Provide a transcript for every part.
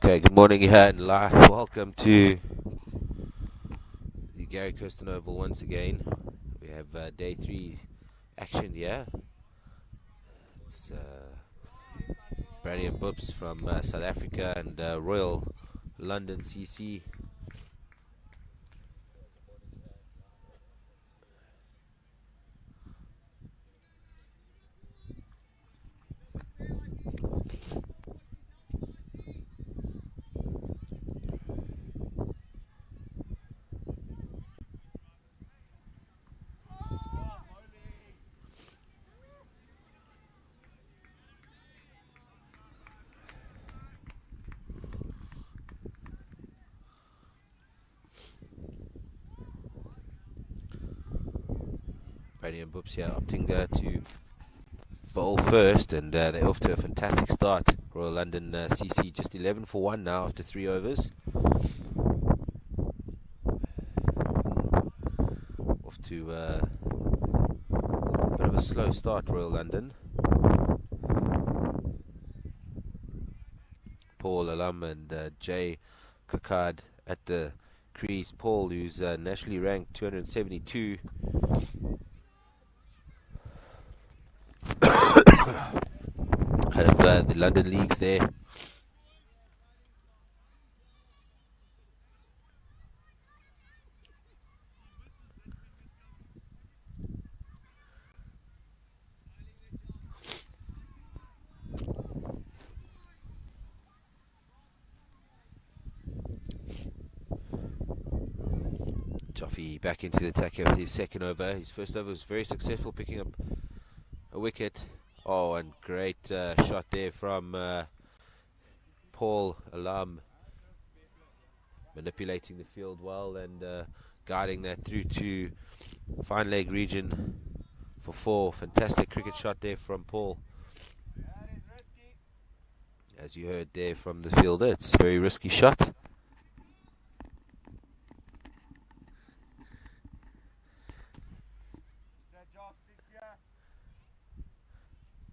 Okay, good morning, and welcome to the Gary Kirsten Oval once again. We have day 3 action here. It's Brady and Boops from South Africa and Royal London CC. Brady and Boops here opting to bowl first, and they're off to a fantastic start. Royal London CC just 11 for 1 now after 3 overs. Off to a bit of a slow start, Royal London. Paul Alam and Jay Kakad at the crease. Paul, who's nationally ranked 272. Out of the London leagues there. Joffe back into the attack with his second over. His first over was very successful, picking up a wicket. Oh, and great shot there from Paul Alam, manipulating the field well and guiding that through to fine leg region for 4. Fantastic cricket shot there from Paul. As you heard there from the fielder, it's a very risky shot.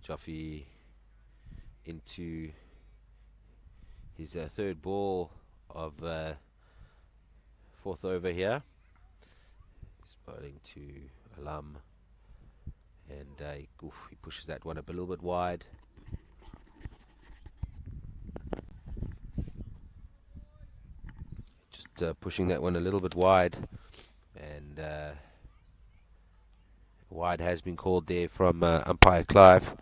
Joffe into his third ball of 4th over here. He's bowling to Alam, and he pushes that one up a little bit wide. Just pushing that one a little bit wide, and wide has been called there from umpire Clive.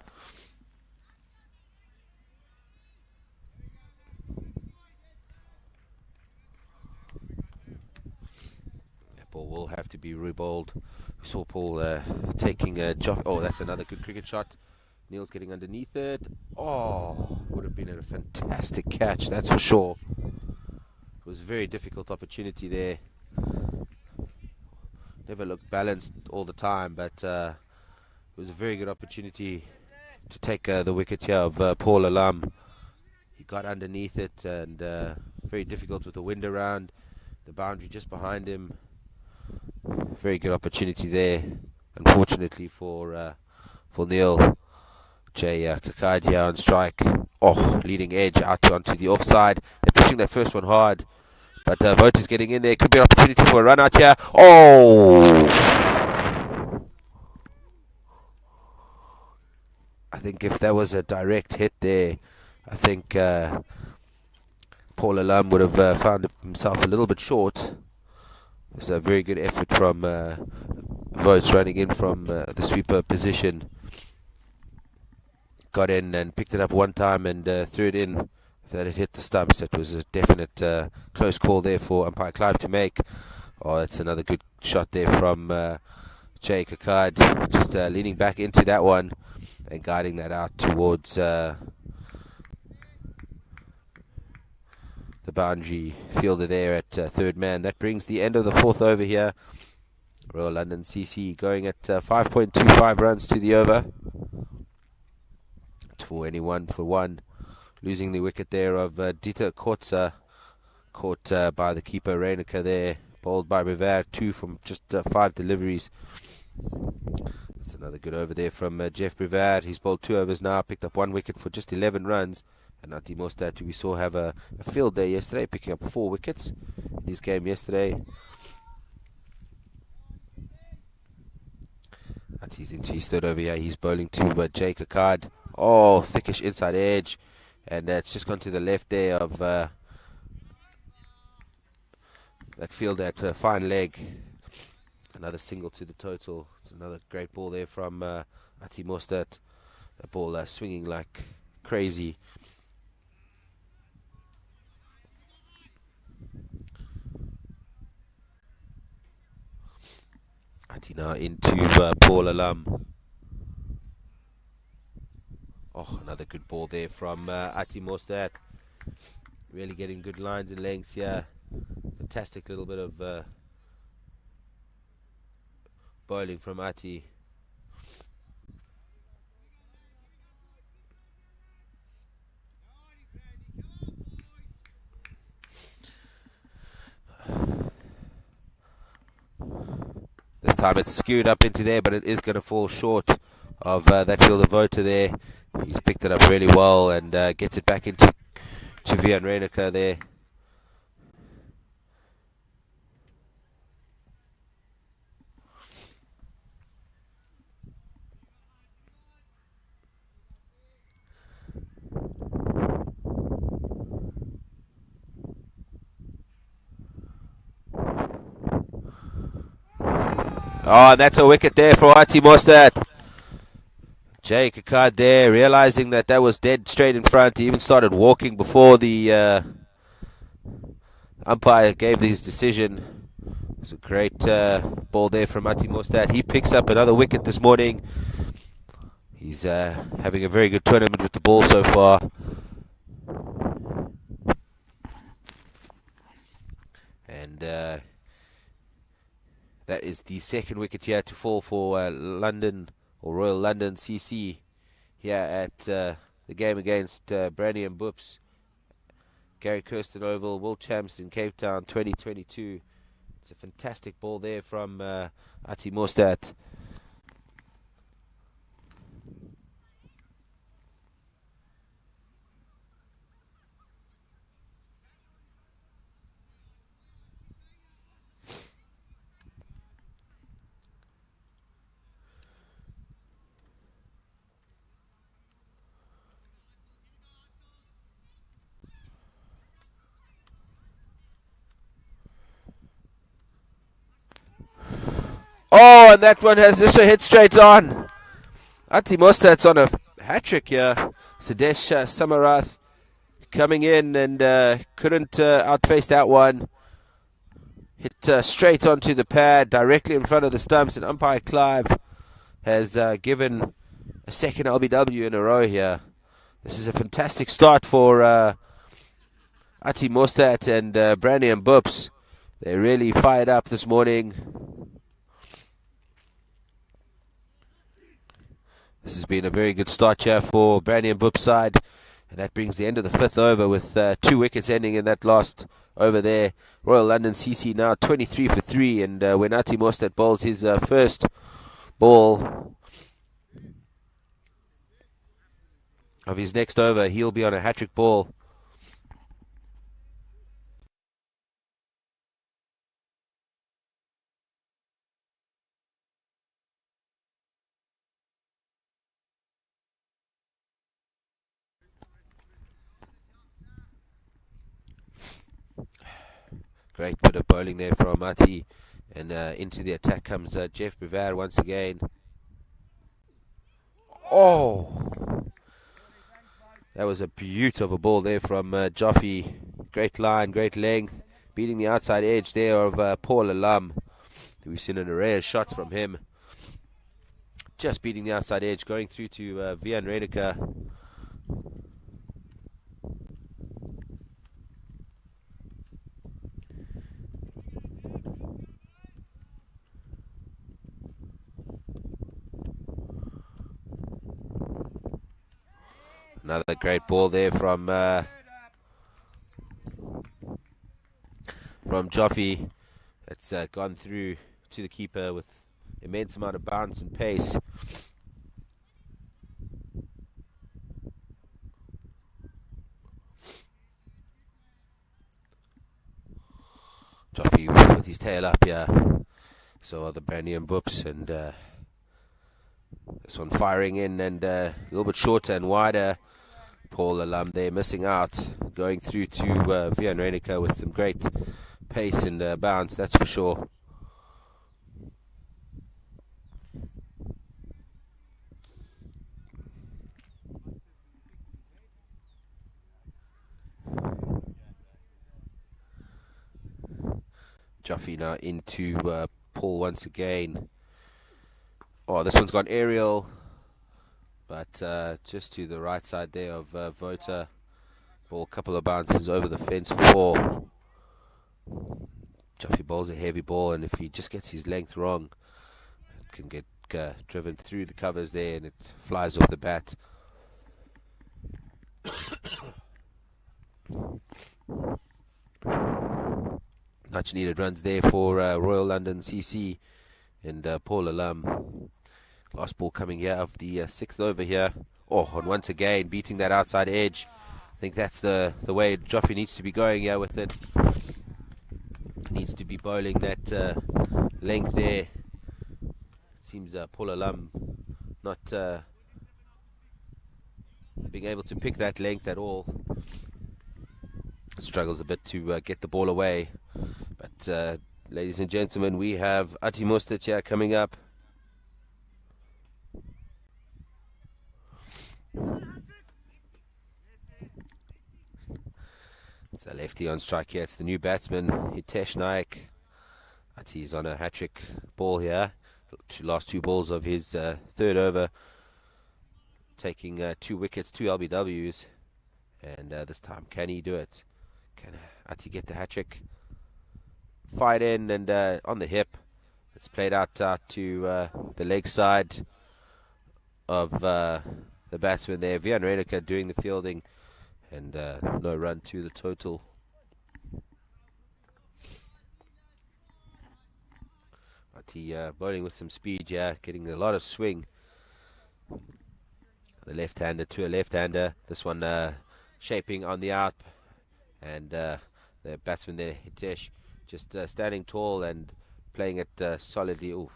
That ball will have to be rebowled. We saw Paul taking a job. Oh, that's another good cricket shot. Neil's getting underneath it. Oh, would have been a fantastic catch, that's for sure. It was a very difficult opportunity there. Never looked balanced all the time, but it was a very good opportunity to take the wicket here of Paul Alam. He got underneath it, and very difficult with the wind around, the boundary just behind him. Very good opportunity there. Unfortunately for Neil, Jay Kakad on strike. Oh, leading edge out onto the offside. They're pushing that first one hard, but Voters getting in there. Could be an opportunity for a run out here. Oh! I think if that was a direct hit there, I think Paul Alam would have found himself a little bit short. It was a very good effort from Votes running in from the sweeper position. Got in and picked it up one time and threw it in. If that had hit the stumps, it was a definite close call there for umpire Clive to make. Oh, that's another good shot there from Jay Kakad. Just leaning back into that one and guiding that out towards the boundary fielder there at third man. That brings the end of the 4th over here. Royal London CC going at 5.25 runs to the over. 21 for 1. Losing the wicket there of Dieter Kotza. Caught by the keeper Reiniger there. Bowled by Rivera, 2 from just 5 deliveries. That's another good over there from Jeff Brevard. He's bowled 2 overs now, picked up 1 wicket for just 11 runs. And Ati Mostert, we saw have a field day yesterday, picking up 4 wickets in his game yesterday. Ati's into his third over here. He's bowling to Jake Akkad. Oh, thickish inside edge. And it's just gone to the left there of that field at fine leg. Another single to the total. It's another great ball there from Ati Mostert. The ball swinging like crazy. Ati now into Paul Alam. Oh, another good ball there from Ati Mostert. Really getting good lines and lengths here. Fantastic little bit of bowling from Ati. This time it's skewed up into there, but it is going to fall short of that fielder voter there. He's picked it up really well and gets it back into Vian Reiniger there. Oh, and that's a wicket there for Ati Mostert. Jake Akkad there, realizing that was dead straight in front. He even started walking before the umpire gave his decision. It was a great ball there from Ati Mostert. He picks up another wicket this morning. He's having a very good tournament with the ball so far. And that is the second wicket here to fall for London, or Royal London CC, here at the game against Brandy and Boops. Gary Kirsten Oval, World Champs in Cape Town 2022. It's a fantastic ball there from Ati Mostert. Oh, and that one has just hit straight on. Ati Mostert's on a hat-trick here. Sadesh Samarath coming in and couldn't outface that one. Hit straight onto the pad, directly in front of the stumps, and umpire Clive has given a second LBW in a row here. This is a fantastic start for Ati Mostert and Brandy and Boops. They're really fired up this morning. This has been a very good start here for Brandy and Boops' side. And that brings the end of the 5th over with 2 wickets ending in that last over there. Royal London CC now 23 for 3. And when Ati Mostert bowls his first ball of his next over, he'll be on a hat-trick ball. Great bit of bowling there from Ati. And into the attack comes Jeff Brevard once again. Oh! That was a beautiful ball there from Joffe. Great line, great length. Beating the outside edge there of Paul Alam. We've seen an array of shots from him. Just beating the outside edge, going through to Vian Reiniger. Another great ball there from Joffe. That's gone through to the keeper with immense amount of bounce and pace. Joffy with his tail up here. So are the Brandy and Boops, and this one firing in and a little bit shorter and wider. Paul Alum there missing out, going through to Vian Reinecker with some great pace and bounce, that's for sure. Joffy now into Paul once again. Oh, this one's gone aerial, but just to the right side there of Vota. Ball, a couple of bounces over the fence for 4. Joffy bowls a heavy ball, and if he just gets his length wrong, it can get driven through the covers there, and it flies off the bat. Much needed runs there for Royal London CC and Paul Alum. Last ball coming here of the 6th over here. Oh, and once again beating that outside edge. I think that's the way Joffy needs to be going here with it. Needs to be bowling that length there. Seems Paul Alum not being able to pick that length at all. Struggles a bit to get the ball away. But ladies and gentlemen, we have Ati Mostert here coming up. It's a lefty on strike here. It's the new batsman, Hitesh Naik. Ati's on a hat-trick ball here. Last 2 balls of his 3rd over. Taking 2 wickets, 2 LBWs. And this time, can he do it? Can Ati get the hat-trick? Fired in and on the hip. It's played out to the leg side of the batsman there. Vian Reinecker doing the fielding, and no run to the total. Ati bowling with some speed, yeah, getting a lot of swing. The left-hander to a left-hander. This one shaping on the out, and the batsman there, Hitesh, just standing tall and playing it solidly. Ooh,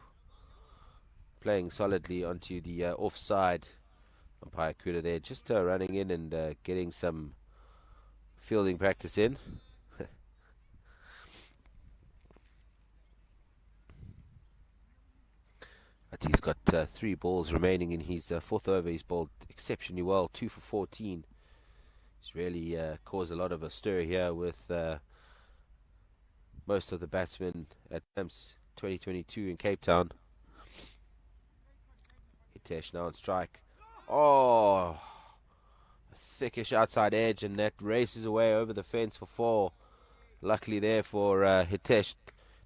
playing solidly onto the offside. Umpire Kuda there, just running in and getting some fielding practice in. Ati's got 3 balls remaining in his 4th over. He's bowled exceptionally well, 2 for 14. He's really caused a lot of a stir here with most of the batsmen at AMS 2022 in Cape Town. Hitesh now on strike. Oh, a thickish outside edge, and that races away over the fence for 4. Luckily there for Hitesh,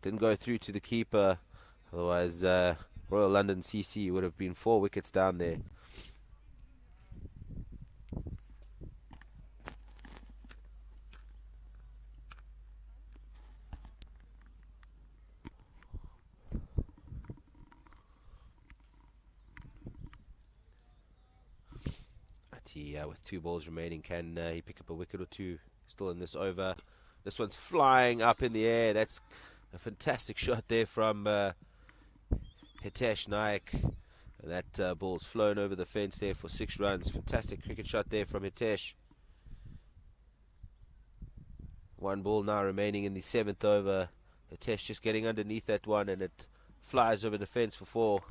didn't go through to the keeper. Otherwise, Royal London CC would have been 4 wickets down there. With 2 balls remaining, can he pick up a wicket or 2 still in this over? This one's flying up in the air. That's a fantastic shot there from Hitesh Naik. And that ball's flown over the fence there for 6 runs. Fantastic cricket shot there from Hitesh. 1 ball now remaining in the 7th over. Hitesh just getting underneath that one, and it flies over the fence for 4.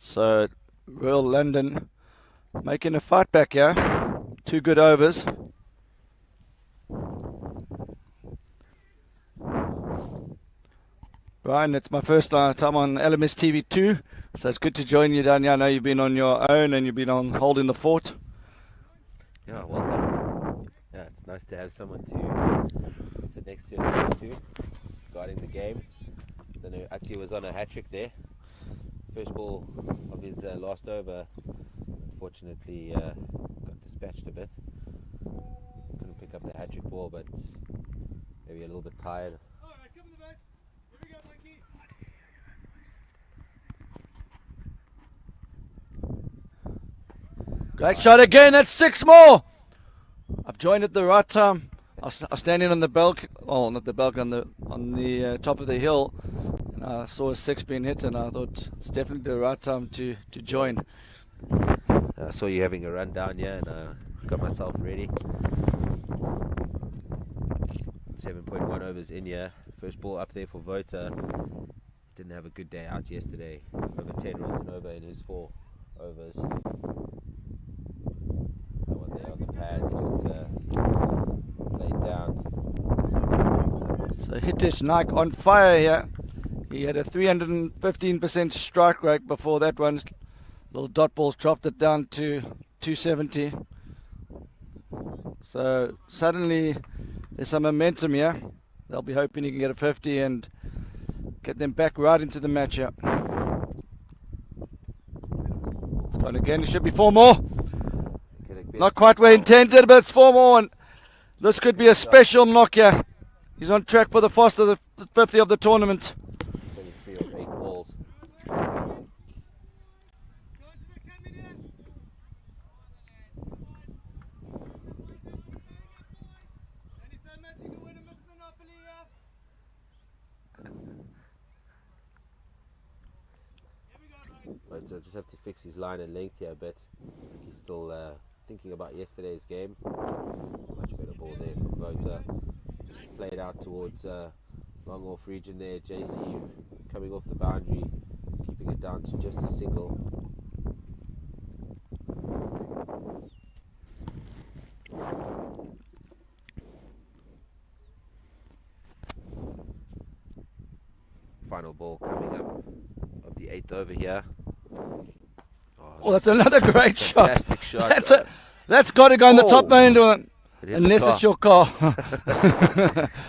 So, Royal London making a fight back here. 2 good overs. Brian, it's my first time on LMS TV 2, so it's good to join you down here. I know you've been on your own and you've been on holding the fort. Yeah, welcome. Yeah, it's nice to have someone to sit next to and talk to regarding the game. Don't know, Ati was on a hat-trick there. First ball of his last over. Unfortunately, got dispatched a bit. Couldn't pick up the hat-trick ball, but maybe a little bit tired. Alright, come in the backs. Here we go, Mikey. Great shot again. That's 6 more. I've joined at the right time. I was standing on the balcony, oh, not the balcony, on the top of the hill, and I saw a 6 being hit, and I thought it's definitely the right time to join. I saw you having a run down here, and got myself ready. 7.1 overs in here. First ball up there for Vota. Didn't have a good day out yesterday. Over 10 runs and over in his 4 overs. That one there on the pads just played down. So Hitesh Naik on fire here. He had a 315% strike rate before that one. Little dot balls dropped it down to 270. So suddenly there's some momentum here. They'll be hoping he can get a 50 and get them back right into the matchup. It's gone again. It should be 4 more. Not quite where intended, but it's 4 more. And this could be a special knock here. He's on track for the fastest 50 of the tournament. 23 of 8 balls. Right, so I just have to fix his line and length here a bit. He's still thinking about yesterday's game. Much better ball there from Vota. Just played out towards long off region there. JC coming off the boundary, keeping it down to just a single. Final ball coming up of the 8th over here. Oh, that's another great shot. Fantastic shot. That's got to go in the top lane, It hit unless the car. it's your car.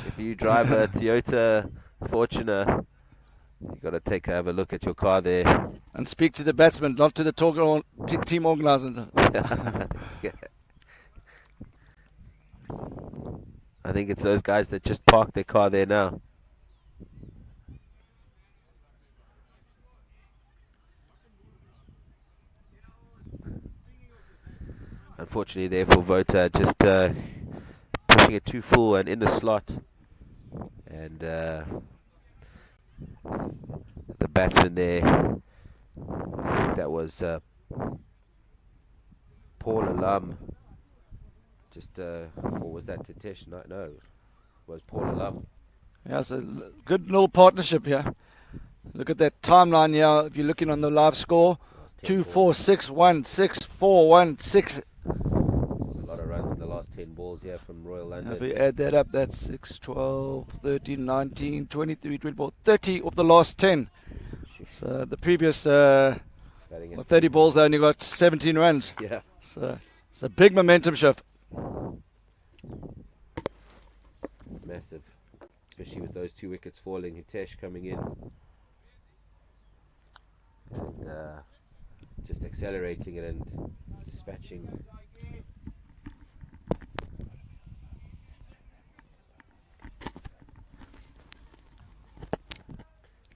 If you drive a Toyota Fortuner, you got to have a look at your car there. And speak to the batsman, not to the team organizer. Yeah. I think it's those guys that just parked their car there now. Unfortunately, therefore, Vota just pushing it too full and in the slot. And the batsman there, I think that was Paul Alam. Just, or was that Hitesh? No, it was Paul Alam. Yeah, it's a good little partnership here. Look at that timeline here. If you're looking on the live score, 2, 4, 6, 1, 6, 4, 1, 6. A lot of runs in the last 10 balls here from Royal London. If we add that up, that's 6, 12, 13, 19, 23, 24, 30 of the last 10. So the previous 30 balls, they only got 17 runs. Yeah. So it's a big momentum shift. Massive. Especially with those 2 wickets falling. Hitesh coming in. And just accelerating it and dispatching.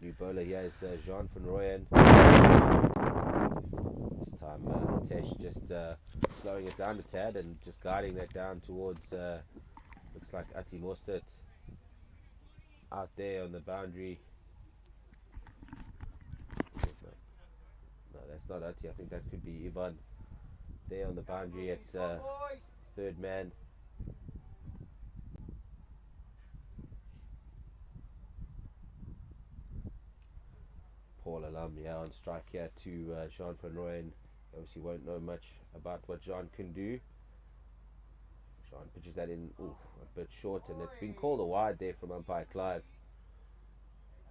New bowler here is Jean van Rooyen. This time Hitesh just slowing it down a tad and just guiding that down towards looks like Ati Mostert out there on the boundary. No, that's not Ati. I think that could be Ivan there on the boundary at 3rd man. Paul Alam, on strike here to Jean van Rooyen. Obviously won't know much about what Jean can do. Jean pitches that in a bit short, and it's been called a wide there from umpire Clive.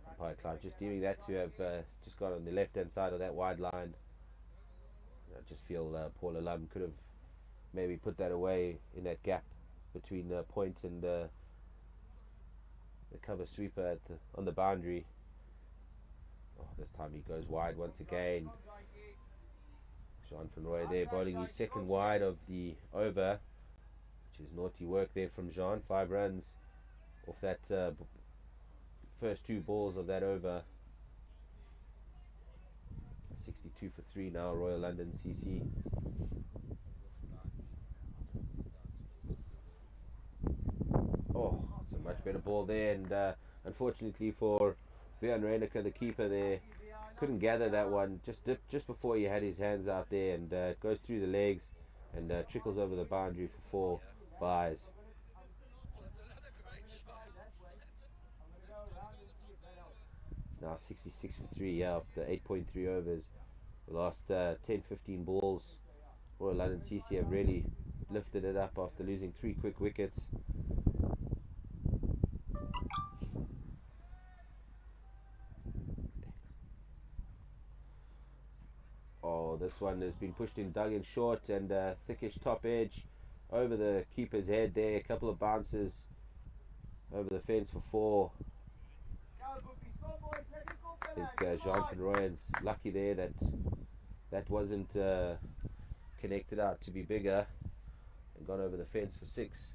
Umpire Clive just deeming that to have just gone on the left hand side of that wide line. I just feel Paul Alam could have maybe put that away in that gap between point and the cover sweeper on the boundary. Oh, this time he goes wide once again. Jean van Roy there bowling his second wide of the over, which is naughty work there from Jean. 5 runs off that first 2 balls of that over. 62 for 3 now, Royal London CC. Oh, it's a much better ball there, and unfortunately for Björn Reinicker, the keeper there, couldn't gather that one. Just dipped just before he had his hands out there, and it goes through the legs and trickles over the boundary for 4 byes. It's now 66 for 3 after 8.3 overs. The last 10-15 balls, Royal London CC have really lifted it up after losing 3 quick wickets. Oh, this one has been pushed in, dug in short, and thickish top edge over the keeper's head there. A couple of bounces over the fence for 4. I think Jean van Rooyen's lucky there that that wasn't connected out to be bigger and gone over the fence for 6.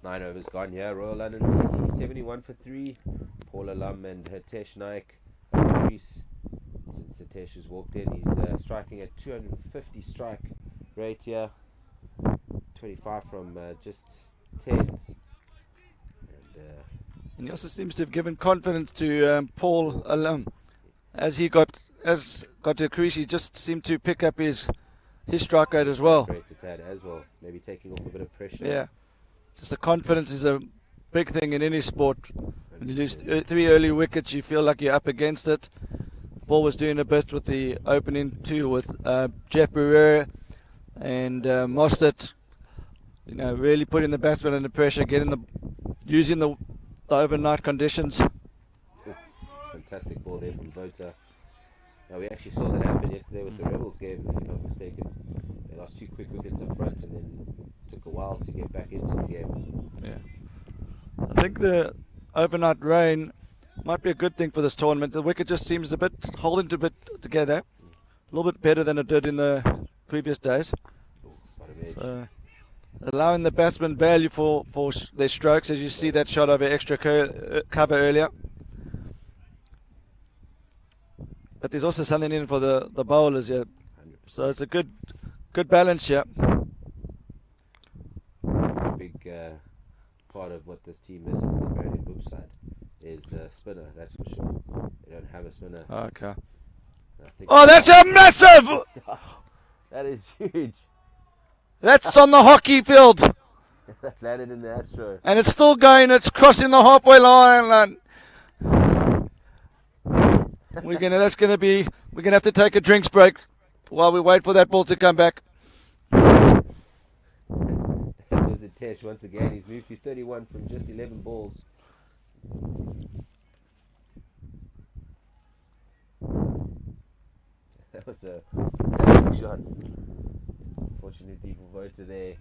Nine overs gone here. Royal London CC 71 for 3. Paul Alam and Hitesh Naik crease. Since Hitesh has walked in, he's striking at 250 strike rate here. 25 from just 10. And he also seems to have given confidence to Paul Alam. As he got to crease, he just seemed to pick up his strike rate as well. Great to Tad as well. Maybe taking off a bit of pressure. Yeah. Just the confidence is a big thing in any sport. When you lose 3 early wickets, you feel like you're up against it. Paul was doing a bit with the opening too with Jeff Barrera and Mostert. You know, really putting the batsman under pressure, using the overnight conditions. Ooh, fantastic ball there from Botha. Now we actually saw that happen yesterday with the Rebels game, if I'm not mistaken. They lost 2 quick wickets up front and then took a while to get back into the game. Yeah, I think the overnight rain might be a good thing for this tournament. The wicket just seems holding a bit together, a little bit better than it did in the previous days. So allowing the batsmen value for their strokes, as you see that shot over extra cover earlier. But there's also something in for the bowlers here, so it's a good balance here. Big part of what this team misses, the Marion Boop side, is spinner, that's for sure. They don't have a spinner. Okay. Oh, that's a massive! That is huge. That's on the hockey field. That landed in the Astro. And it's still going, it's crossing the halfway line. We're gonna have to take a drinks break while we wait for that ball to come back. That was Hitesh once again. He's moved to 31 from just 11 balls. That was a fantastic shot. Fortunately for Botha there,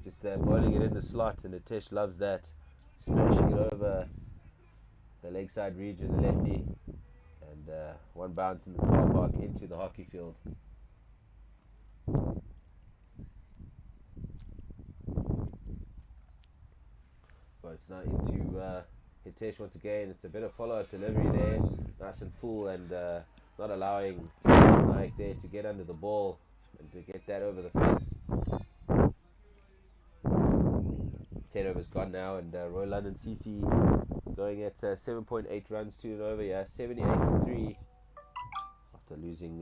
just bowling it in the slot, and Hitesh loves that. Smashing it over the leg side region, the lefty. And one bounce in the car park into the hockey field. But it's now into Hitesh once again. It's a bit of follow-up delivery there, nice and full, and not allowing Naik there to get under the ball and to get that over the fence. 10 overs gone now, and Royal London CC going at 7.8 runs to an over, 78 for 3 after after losing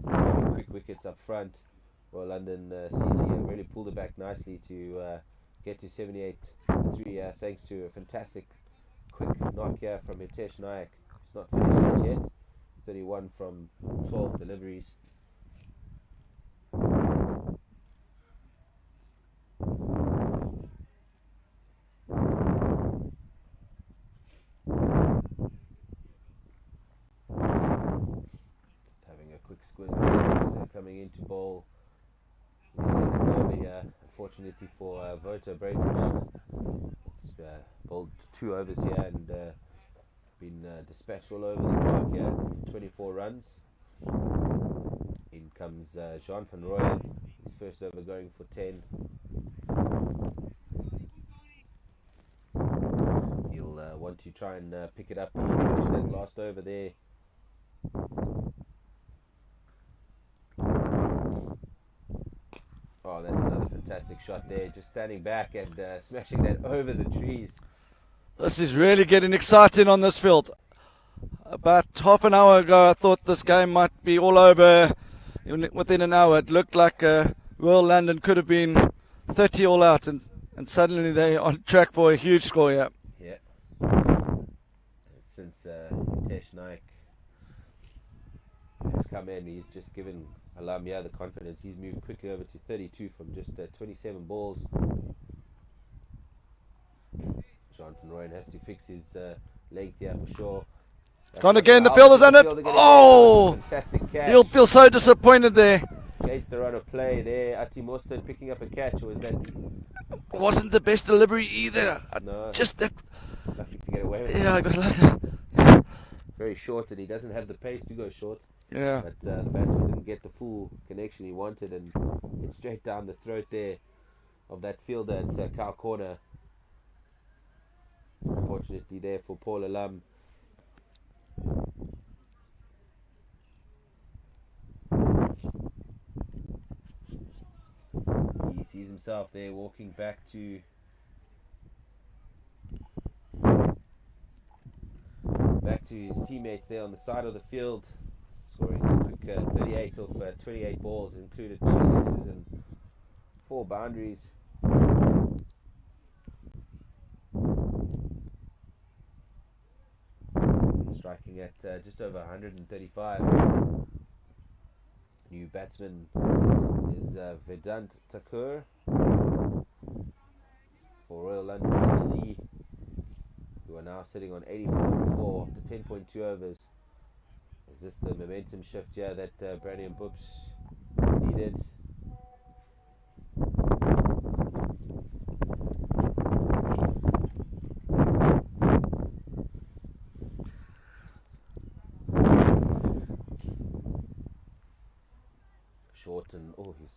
very quick wickets up front. Royal London CC have really pulled it back nicely to get to 78-3 thanks to a fantastic quick knock here from Hitesh Nayak. It's not finished just yet. 31 from 12 deliveries. Having a quick squiz. Coming into bowl. Over here. Unfortunately for Voto Breitenberg, it's bowled 2 overs here and been dispatched all over the park here. 24 runs. In comes Jean van Rooyen. His first over going for 10. He'll want to try and pick it up. He finished that last over there. Oh, that's another fantastic shot there. Just standing back and smashing that over the trees. This is really getting exciting on this field. About half an hour ago, I thought this game might be all over within an hour. It looked like Royal London could have been 30 all out, and suddenly they're on track for a huge score here. Yeah. Since Hitesh Nayak has come in, he's just given Alamia the confidence. He's moved quickly over to 32 from just 27 balls. Jean van Rooyen has to fix his length here for sure. Gone again, the fielder's on it. Oh! Fantastic catch. He'll feel so disappointed there. Gates the run of play there. Ati Mostert picking up a catch. Or is that Wasn't the best delivery either. no? Just that. Lucky to get away with it. Yeah, I got lucky. Very short, and he doesn't have the pace to go short. Yeah. But the batsman didn't get the full connection he wanted, and it's straight down the throat there of that fielder at Cow Corner. Unfortunately there for Paul Alam. He sees himself there walking back to his teammates there on the side of the field. Scoring a quick 38 off 28 balls, included 2 sixes and 4 boundaries. Striking at just over 135. New batsman is Vedant Thakur for Royal London CC, who are now sitting on 84 for 4 after 10.2 overs. Is this the momentum shift here that Brandon Boops needed? Short and oh, he's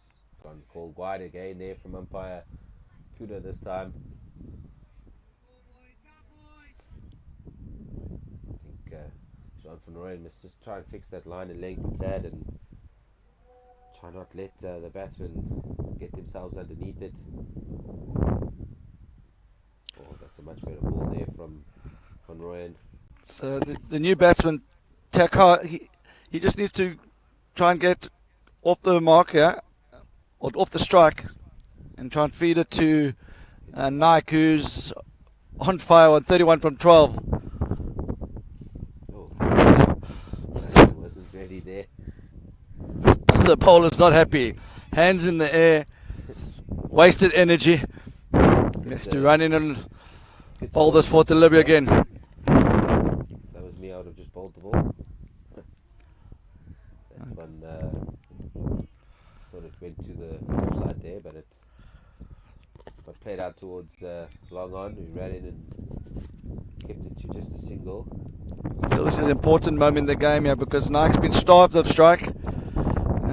gone called wide again there from umpire Kuda this time. I think Jean van Rooyen must just try and fix that line and length it's had and try not let the batsmen get themselves underneath it. Oh, that's a much better ball there from Van Rooyen. So the new batsman, Takar, he just needs to try and get off the mark here, or off the strike, and try and feed it to Naik, who's on fire on 31 from 12. Oh, wasn't ready there. The bowler's not happy. Hands in the air, wasted energy. He has to run in and bowl this for delivery again. That was me. I would have just bowled the ball. That one thought it went to the offside there, but it played out towards long on, who ran in and kept it to just a single. I feel this is an important moment in the game here because Naik's been starved of strike.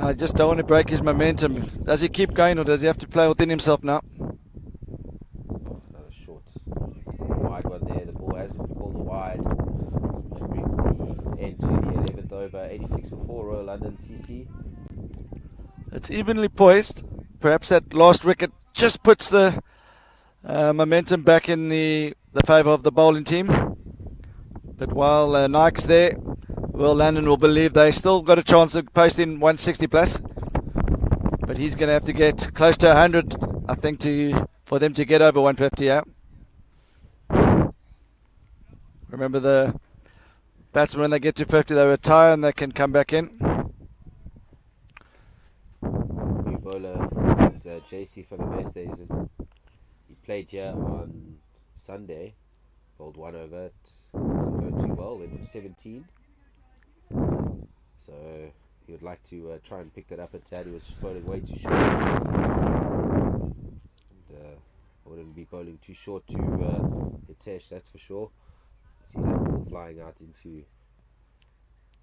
I just don't want to break his momentum. Does he keep going or does he have to play within himself now? Another short wide one there. The ball hasn't been called a wide, which brings the end to the 11th over. 86 for 4 Royal London CC. It's evenly poised. Perhaps that last wicket just puts the momentum back in the favour of the bowling team. But while Naik's there, Will Landon will believe they still got a chance of posting 160 plus. But he's going to have to get close to 100, I think, for them to get over 150. Yeah. Remember the batsmen, when they get to 50, they retire and they can come back in. New bowler is JC Fanavestes. He played here on Sunday, bowled one over. It didn't go too well, went for 17. So he would like to try and pick that up at Tad. He was just bowling way too short. And I wouldn't be bowling too short to Hitesh, that's for sure. See that ball flying out into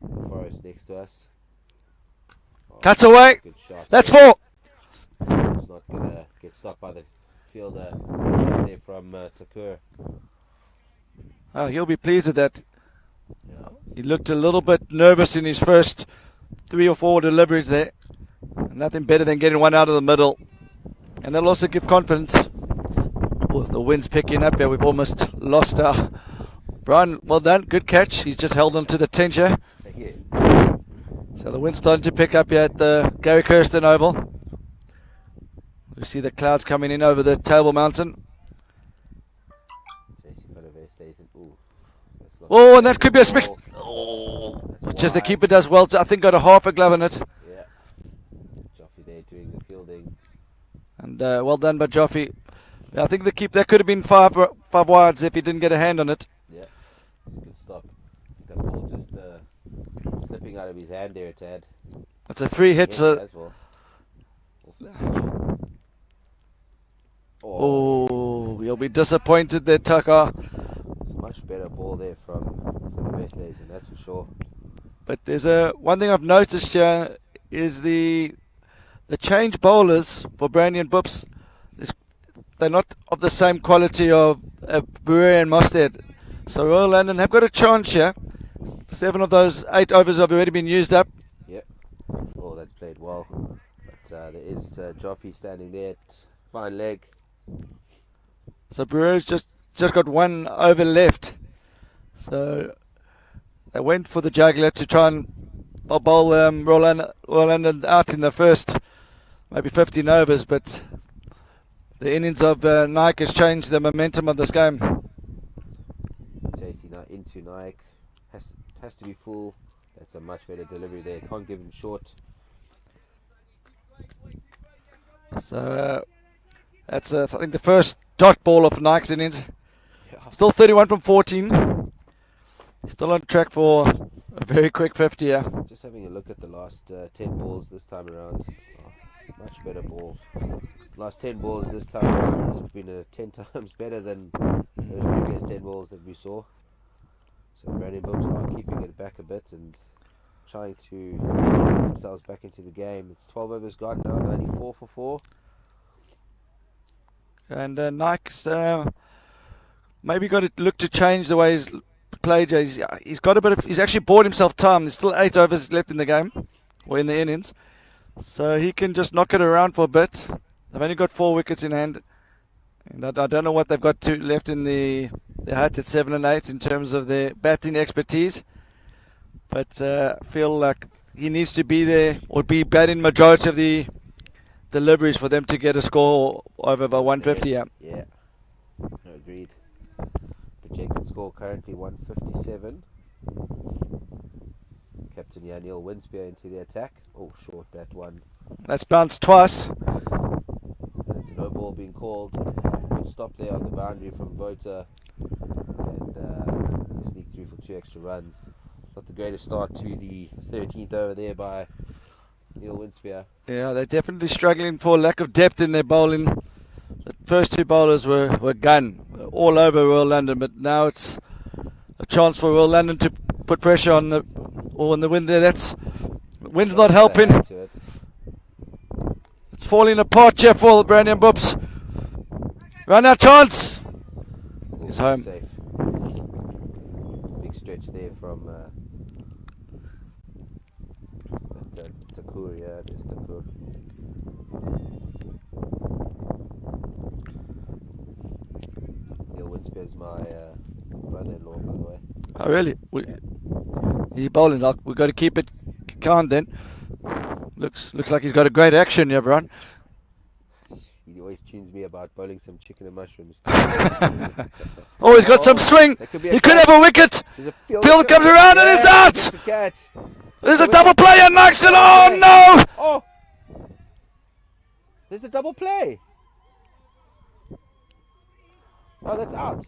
the forest next to us. Oh, Cuts away. good shot. That's there. 4. It's not going to get stopped by the fielder. Shot there from Takur. Oh, he'll be pleased with that. Yeah. He looked a little bit nervous in his first 3 or 4 deliveries there. Nothing better than getting one out of the middle. And that'll also give confidence. With the wind's picking up here, we've almost lost our... Brian, well done. Good catch. He's just held on to the tension. Thank you. So the wind's starting to pick up here at the Gary Kirsten Oval. We see the clouds coming in over the Table Mountain. JC Fanavestes. Ooh. That's not Oh, and that could be a spec... ball. Oh, That's just the wide. keeper does well. I think got a half a glove in it. Yeah. Joffy there doing the fielding. And well done by Joffy. I think the keep that could have been five wides if he didn't get a hand on it. Yeah. It's a good stop. That ball just slipping out of his hand there, Tad. It's a free hit. Yes, So, as well. oh, you'll be disappointed there, Tucker. It's a much better ball there from Fanavestes, and that's for sure. But there's one thing I've noticed here is the change bowlers for Brandy and Boops. They're not of the same quality of Brewer and Mosted. So Royal London have got a chance here. 7 of those 8 overs have already been used up. Yep. Oh, that's played well. But there is Joffy standing there at fine leg. So Brewer's just got 1 over left. So they went for the jugular to try and bowl Royal London out in the first maybe 15 overs, but the innings of Nike has changed the momentum of this game. JC into Nike. Has to be full. That's a much better delivery there. Can't give him short. So that's I think the first dot ball of Nike's innings. Yeah. Still 31 from 14. Still on track for a very quick 50 here. Just having a look at the last 10 balls this time around. Oh, much better ball. Last 10 balls this time around has been 10 times better than those previous 10 balls that we saw. So Brandon Books are keeping it back a bit and trying to get themselves back into the game. It's 12 overs gone now, 94 for 4. And Nike's maybe got to look to change the way he's played. He's got a bit of. He's actually bought himself time. There's still 8 overs left in the game, or in the innings, so he can just knock it around for a bit. They've only got 4 wickets in hand, and I don't know what they've got left in the hut at 7 and 8 in terms of their batting expertise. But I feel like he needs to be there or be batting majority of the deliveries for them to get a score over 150. Yeah. Yeah, no, agreed. Projected score currently 157. Captain Yanil Winspear into the attack. Oh, short that one. That's bounced twice. And it's a no ball being called. Good stop there on the boundary from Vota. And sneak through for 2 extra runs. Not the greatest start to the 13th over there by Neil Winspear. Yeah, they're definitely struggling for lack of depth in their bowling. The first 2 bowlers were gone all over Royal London, but now it's a chance for Royal London to put pressure on the wind there. Wind's not helping. To it. It's falling apart here for Brandon Boops. Run out chance. He's home. Safe. Big stretch there from Takur. Yeah, there's Takur. Neil Winspear's my brother-in-law, by the way. Oh, really? He's bowling. We've got to keep it calm then. Looks like he's got a great action here, Brian. He always tunes me about bowling some chicken and mushrooms. Oh, he's got some swing. That could be He a could catch. have a wicket. There's a field Field comes around and it's out. It's a catch. There's a double play and Mike's gone. Oh no! Oh! There's a double play. Oh, that's out.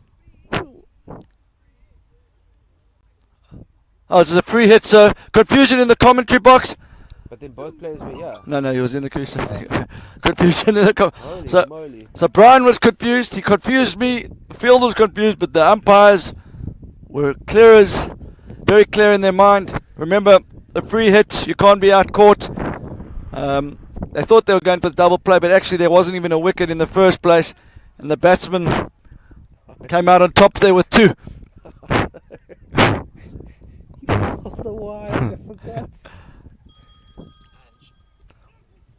Oh, it's a free hit, so confusion in the commentary box. But then both players were here. No, he was in the crease. Confusion in the Holy moly. So Brian was confused. He confused me. The field was confused, but the umpires were very clear in their mind. Remember, the free hit, you can't be out caught. They thought they were going for the double play, but actually there wasn't even a wicket in the first place, and the batsman came out on top there with 2. The wide, I forgot.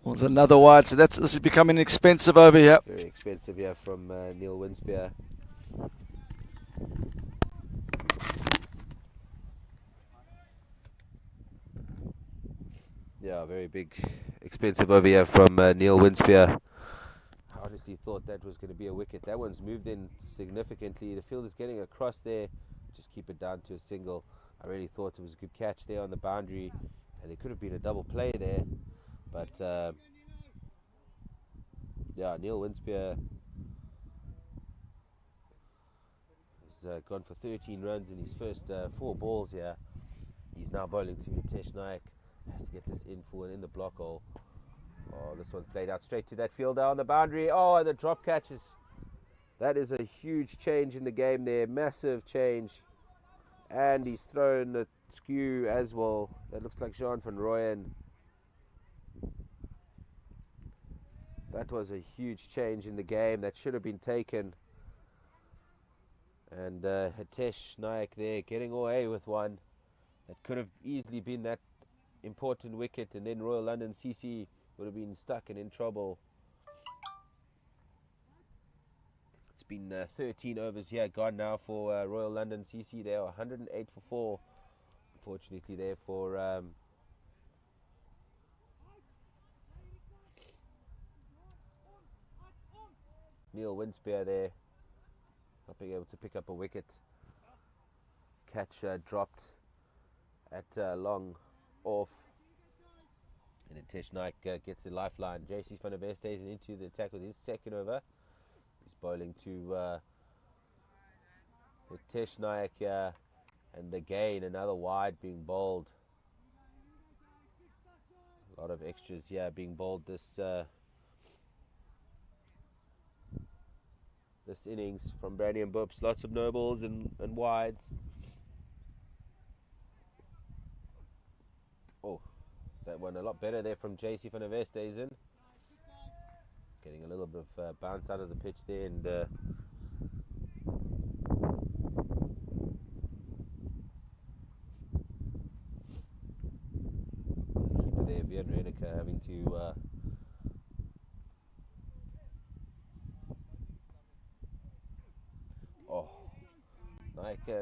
Was another wide, so this is becoming expensive over here. Very expensive here from Neil Winspear. Yeah, very big, expensive over here from Neil Winspear. I honestly thought that was going to be a wicket. That one's moved in significantly. The field is getting across there. Just keep it down to a single. I really thought it was a good catch there on the boundary, and it could have been a double play there. But yeah, Neil Winspear has gone for 13 runs in his first 4 balls here. He's now bowling to Hitesh Naik. Has to get this in full and in the block hole. Oh, this one's played out straight to that fielder on the boundary. Oh, and the drop catches. That is a huge change in the game there. Massive change. And he's thrown a skew as well. That looks like Jean van Rooyen. That was a huge change in the game. That should have been taken. And Hitesh Naik there getting away with one. That could have easily been that important wicket, and then Royal London CC would have been stuck and in trouble. It's been 13 overs here gone now for Royal London CC. They are 108 for 4. Unfortunately there for Neil Winspear there, not being able to pick up a wicket. Catch dropped at long off, and Hitesh Naik gets the lifeline. JC van der West stays into the attack with his second over. He's bowling to Hitesh Naik here, and again another wide being bowled. A lot of extras here being bowled this this innings from Brandy and Boops. Lots of no balls and wides. Oh, that one a lot better there from JC van der Westhuizen. Getting a little bit of bounce out of the pitch there, and keeper there, Björn Redeker, having to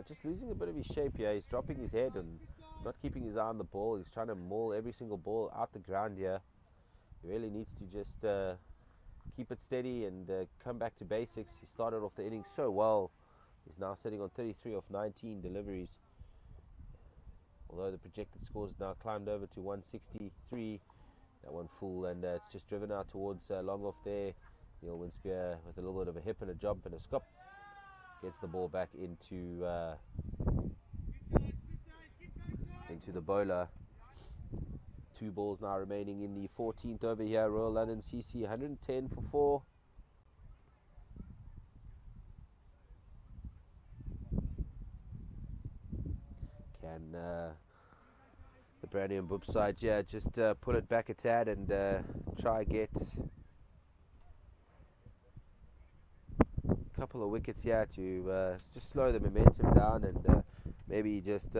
just losing a bit of his shape here. He's dropping his head and not keeping his eye on the ball. He's trying to maul every single ball out the ground here. He really needs to just keep it steady and come back to basics. He started off the innings so well. He's now sitting on 33 of 19 deliveries. Although the projected scores now climbed over to 163. That one full, and it's just driven out towards long off there. Neil Winspear with a little bit of a hip and a jump and a scop. Gets the ball back into the bowler. 2 balls now remaining in the 14th over here. Royal London CC 110 for 4. Can the Brandy and Boop side just pull it back a tad and try get couple of wickets here to just slow the momentum down and maybe just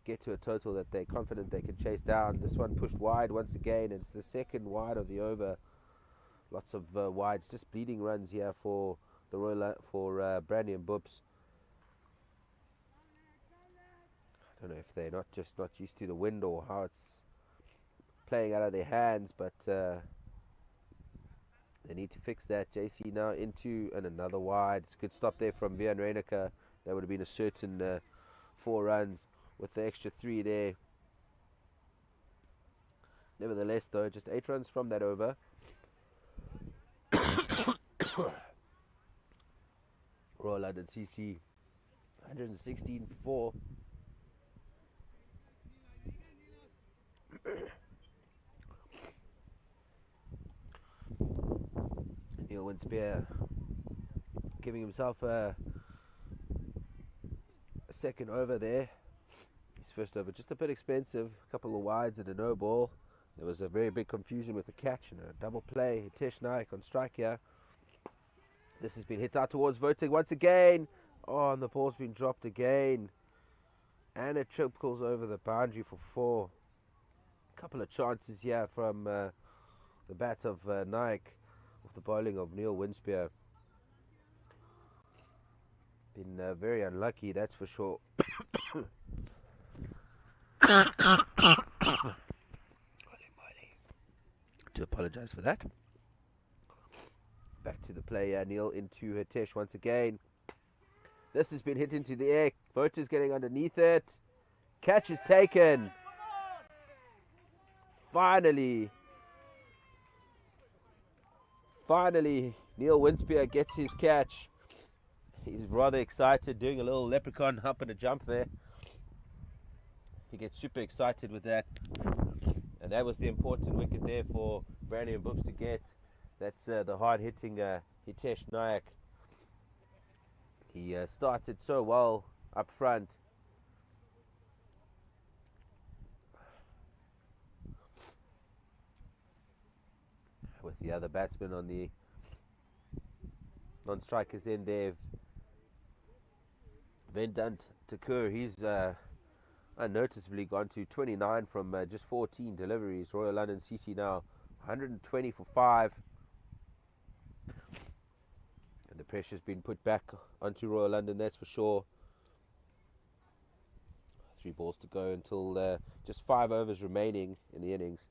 get to a total that they're confident they can chase down. This one pushed wide once again, and it's the second wide of the over. Lots of wides, just bleeding runs here for the Brandy and Boops. don't know if they're not used to the wind or how it's playing out of their hands, but they need to fix that. JC now into and another wide. It's a good stop there from Vian Reiniger. That would have been a certain 4 runs with the extra 3 there. Nevertheless, though, just 8 runs from that over. Royal London CC 116 for 4. Neil Winspear giving himself a second over there. His first over just a bit expensive, a couple of wides and a no ball. There was a very big confusion with the catch and a double play. Hitesh Naik on strike here. This has been hit out towards Voting once again. Oh, and the ball's been dropped again. And it triples over the boundary for 4. A couple of chances here from the bat of Naik with the bowling of Neil Winspear. Been very unlucky, that's for sure. To apologize for that. Back to the player, Neil into Hitesh once again. This has been hit into the air. Voters getting underneath it. Catch is taken. Finally, Neil Winspear gets his catch. He's rather excited, doing a little leprechaun hop and a jump there. He gets super excited with that. And that was the important wicket there for Brandy and Brooks to get. That's the hard-hitting Hitesh Naik. He started so well up front. With the other batsmen on the non-strikers in there. Vendant Takur, he's unnoticeably gone to 29 from just 14 deliveries. Royal London CC now 120 for 5. And the pressure's been put back onto Royal London, that's for sure. 3 balls to go until just 5 overs remaining in the innings.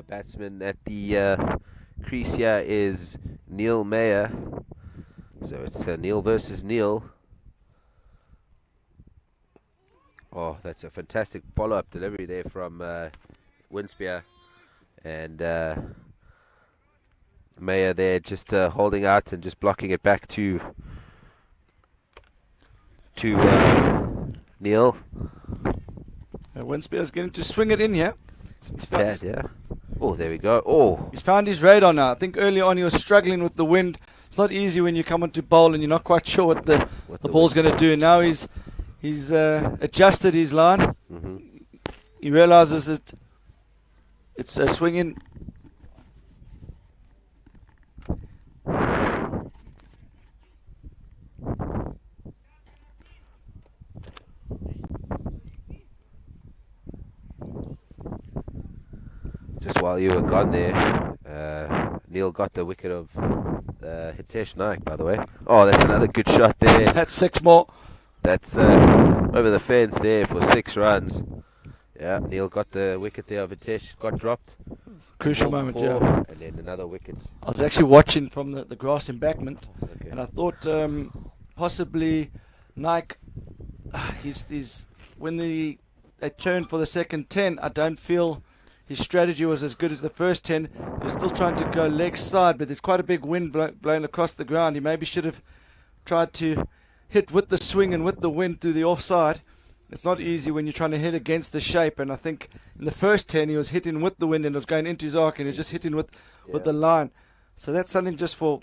Batsman at the crease here is Neil Mayer. So it's Neil versus Neil. Oh, that's a fantastic follow-up delivery there from Winspear. And Mayer there just holding out and just blocking it back to Neil. Winspear's getting to swing it in here. Tad, yeah. Oh, there we go. Oh, he's found his radar now. I think early on he was struggling with the wind. It's not easy when you come onto bowl and you're not quite sure what the ball's going to do. Now he's adjusted his line. Mm-hmm. He realizes that it's a swinging. Just while you were gone there, Neil got the wicket of Hitesh Naik, by the way. Oh, that's another good shot there. That's 6 more. That's over the fence there for 6 runs. Yeah, Neil got the wicket there of Hitesh. Got dropped. Crucial moment, yeah. And then another wicket. I was actually watching from the grass embankment, Okay. and I thought possibly Naik, he's when they turned for the second 10, I don't feel his strategy was as good as the first 10. He was still trying to go leg side, but there's quite a big wind blowing across the ground. He maybe should have tried to hit with the swing and with the wind through the offside. It's not easy when you're trying to hit against the shape, and I think in the first 10 he was hitting with the wind and it was going into his arc and he was just hitting with the line. So that's something just for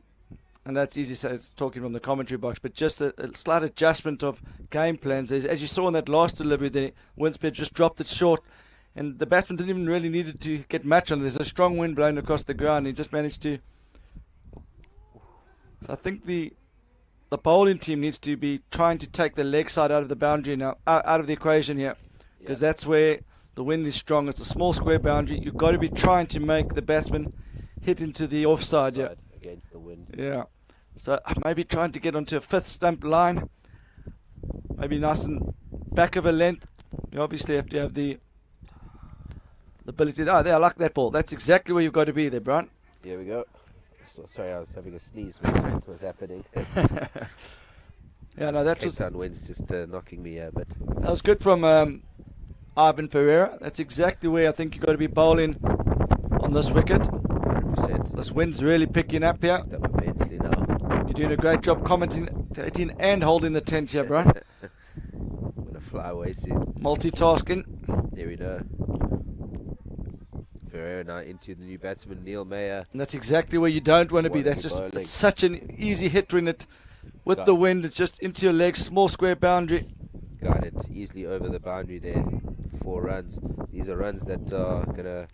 and that's easy so it's talking from the commentary box, but just a slight adjustment of game plans. As you saw in that last delivery, the wind just dropped it short, and the batsman didn't even really need to get match on it. There's a strong wind blowing across the ground. He just managed to. So I think the bowling team needs to be trying to take the leg side out of the boundary now, out of the equation here, because that's where the wind is strong. It's a small square boundary. You've got to be trying to make the batsman hit into the offside. Yeah. Against the wind. Yeah. So maybe trying to get onto a fifth stump line. Maybe nice and back of a length. You obviously have to have the ability. Oh, there, I like that ball. That's exactly where you've got to be there, Brian. Here we go. Sorry, I was having a sneeze when that was happening. Yeah, no, that Cape was Town wind's just knocking me a bit. that was good from Ivan Pereira. That's exactly where I think you've got to be bowling on this wicket. 100%. This wind's really picking up here. Picked up immensely now. You're doing a great job commentating and holding the tent here, Brian. I'm gonna fly away soon. Multitasking. There we go. Ferreira now into the new batsman Neil Mayer. And that's exactly where you don't want to be. That's just Bowling. it's such an easy hit when it, with Got the it. wind, it's just into your legs, small square boundary. Got it easily over the boundary there. 4 runs. These are runs that are gonna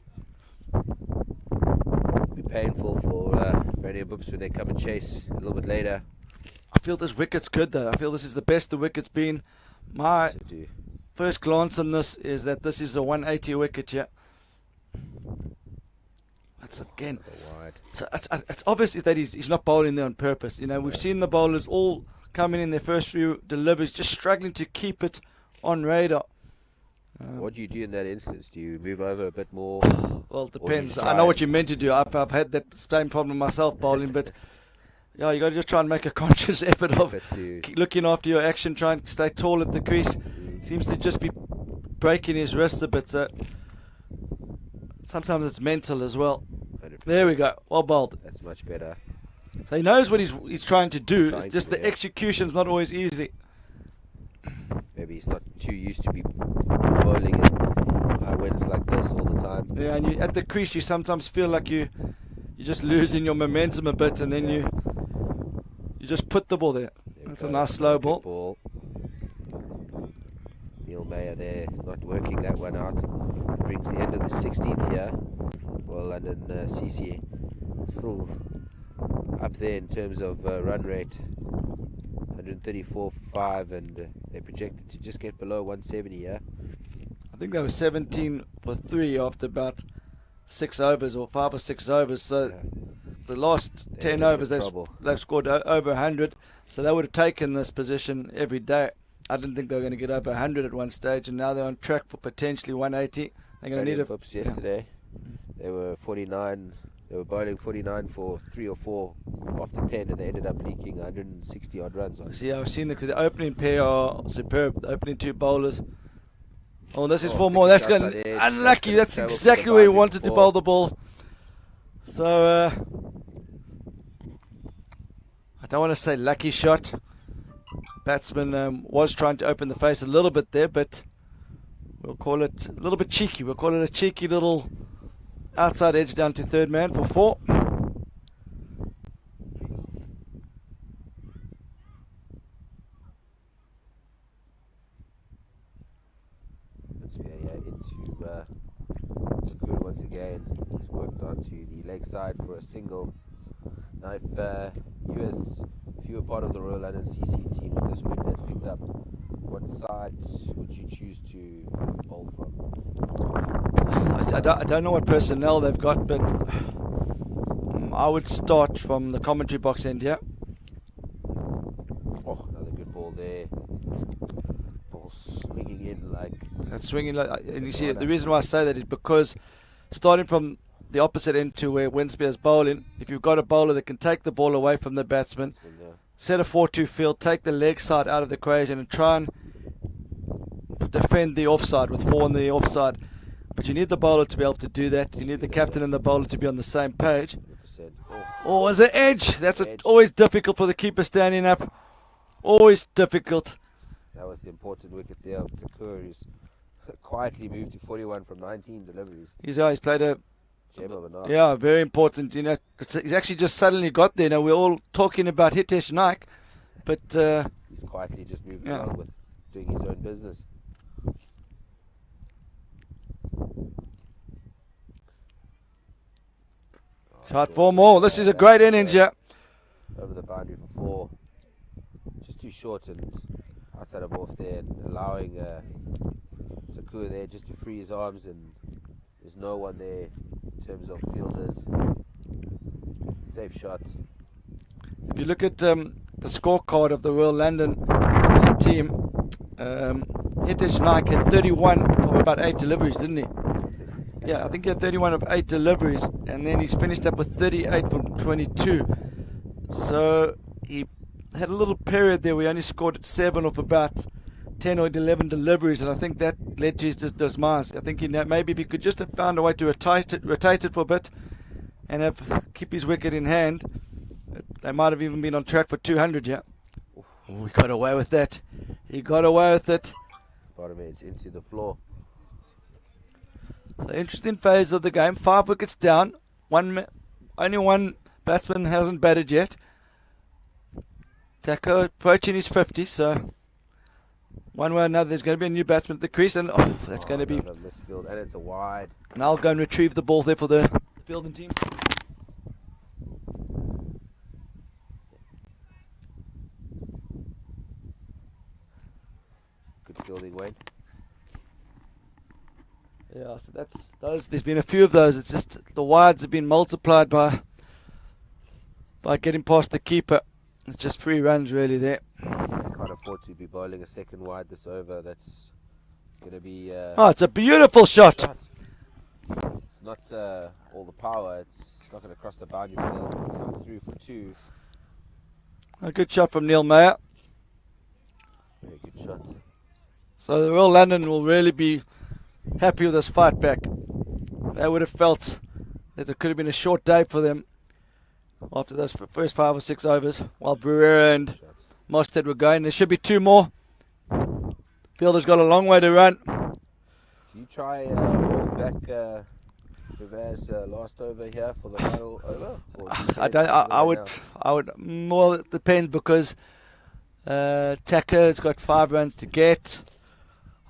be painful for Randy and Boops when they come and chase a little bit later. I feel this wicket's good though. I feel this is the best the wicket's been. My So do first glance on this is that this is a 180 wicket here. That's again. the wide. So it's obvious that he's not bowling there on purpose. You know, we've seen the bowlers all coming in their first few deliveries, just struggling to keep it on radar. What do you do in that instance? Do you move over a bit more? Well, it Or depends. you I know try what you're meant to do. I've had that same problem myself bowling, but yeah, you got to just try and make a conscious effort of to looking after your action, trying to stay tall at the crease. Seems to just be breaking his wrist a bit. So sometimes it's mental as well. 100%. There we go. Well bowled. That's much better. So he knows what he's trying to do. Trying It's just to, the yeah. execution's not always easy. Maybe he's not too used to be bowling in high winds like this all the time. Yeah, and at the crease, you sometimes feel like you're just losing your momentum a bit, and then you just put the ball there. There we That's a go. nice slow Good ball. Neil Mayer there, not working that one out. Brings the end of the 16th here. Well, London CC still up there in terms of run rate. 134.5, and they projected to just get below 170 here. I think they were 17 for 3 after about 6 overs or 5 or 6 overs. So Yeah. the last They're 10 in overs trouble. they've scored over 100. So they would have taken this position every day. I didn't think they were going to get over 100 at one stage, and now they're on track for potentially 180. They're going to need a Boops yesterday. They were 49. They were bowling 49 for 3 or 4 after 10, and they ended up leaking 160 odd runs on. See, I've seen the opening pair are superb. The opening 2 bowlers. Oh, this is Oh, 4 more. thinking That's going outside edge. unlucky. That's That's gonna travel to exactly the where he boundary wanted to for bowl the ball. So I don't want to say lucky shot. Batsman was trying to open the face a little bit there, but we'll call it a little bit cheeky. We'll call it a cheeky little outside edge down to third man for 4. Into Takur once again. He's worked onto the leg side for a single. Now, if you were part of the Royal London CC team with this wind that's picked up, what side would you choose to bowl from? I don't know what personnel they've got, but I would start from the commentary box end here. Oh, another good ball there. Ball swinging in like. That's swinging, and you see the reason why I say that is because starting from the opposite end to where Winspear's bowling, if you've got a bowler that can take the ball away from the batsman, set a 4-2 field, take the leg side out of the equation, and try and defend the offside with 4 on the offside. But you need the bowler to be able to do that. You need the captain and the bowler to be on the same page. 100%. Oh, as an edge. That's Edge. always difficult for the keeper standing up. Always difficult. That was the important wicket there of Takur, who's quietly moved to 41 from 19 deliveries. He's played a gem of a knock. Yeah, very important. You know, he's actually just suddenly got there. Now we're all talking about Hitesh Naik, but He's quietly just moving Yeah. along with doing his own business. shot 4 more. This is a great innings, yeah. Over the boundary for 4. Just too short and outside of off there, and allowing Sakua there just to free his arms, and there's no one there in terms of fielders. Safe shot. If you look at the scorecard of the Royal London team, Hitesh Naik had 31 from about 8 deliveries, didn't he? Yeah, I think he had 31 of 8 deliveries, and then he's finished up with 38 from 22. So he had a little period there where he only scored 7 of about 10 or 11 deliveries, and I think that led to his demise. I think maybe if he could just have found a way to rotate it for a bit and keep his wicket in hand, they might have even been on track for 200, yeah. Oh, he got away with that. He got away with it. Bottom edge into the floor. So interesting phase of the game. 5 wickets down. Only one batsman hasn't batted yet. Tako approaching his 50, so one way or another there's going to be a new batsman at the crease, and that's going to be. Another misfield, and it's a wide. And I'll go and retrieve the ball there for the fielding team. Good fielding, Wayne. Yeah, so that's those. There's been a few of those. It's just the wides have been multiplied by getting past the keeper. It's just 3 runs really there. Can't afford to be bowling a second wide this over. That's going to be. Oh, it's a beautiful shot. It's not all the power. It's not going to cross the boundary, but it'll come through for 2. A good shot from Neil Mayer. Very good shot. So the Royal London will really be happy with this fight back. They would have felt that it could have been a short day for them after those first 5 or 6 overs, while Barrera and Mostert were going. There should be 2 more. Fielder's got a long way to run. Do you try hold back Rivera's last over here for the final over? Or do you I say don't. it's I would. now? I would more. It depends because Tacker's got 5 runs to get.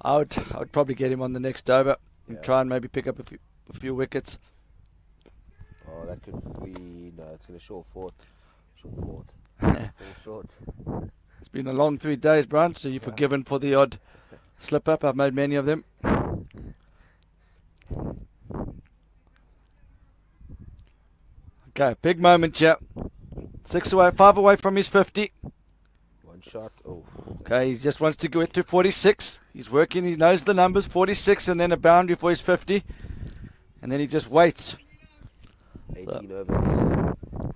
I would probably get him on the next over and Yeah. try and maybe pick up a few wickets. Oh, that could be. No, it's going to short fort. Fall short. It's been a long 3 days, Brian, so you're forgiven for the odd slip up. I've made many of them. Okay, big moment, chap. 5 away from his 50. One shot. Oh. Okay, he just wants to get to 46. He's working, he knows the numbers, 46 and then a boundary for his 50. And then he just waits. 18 overs.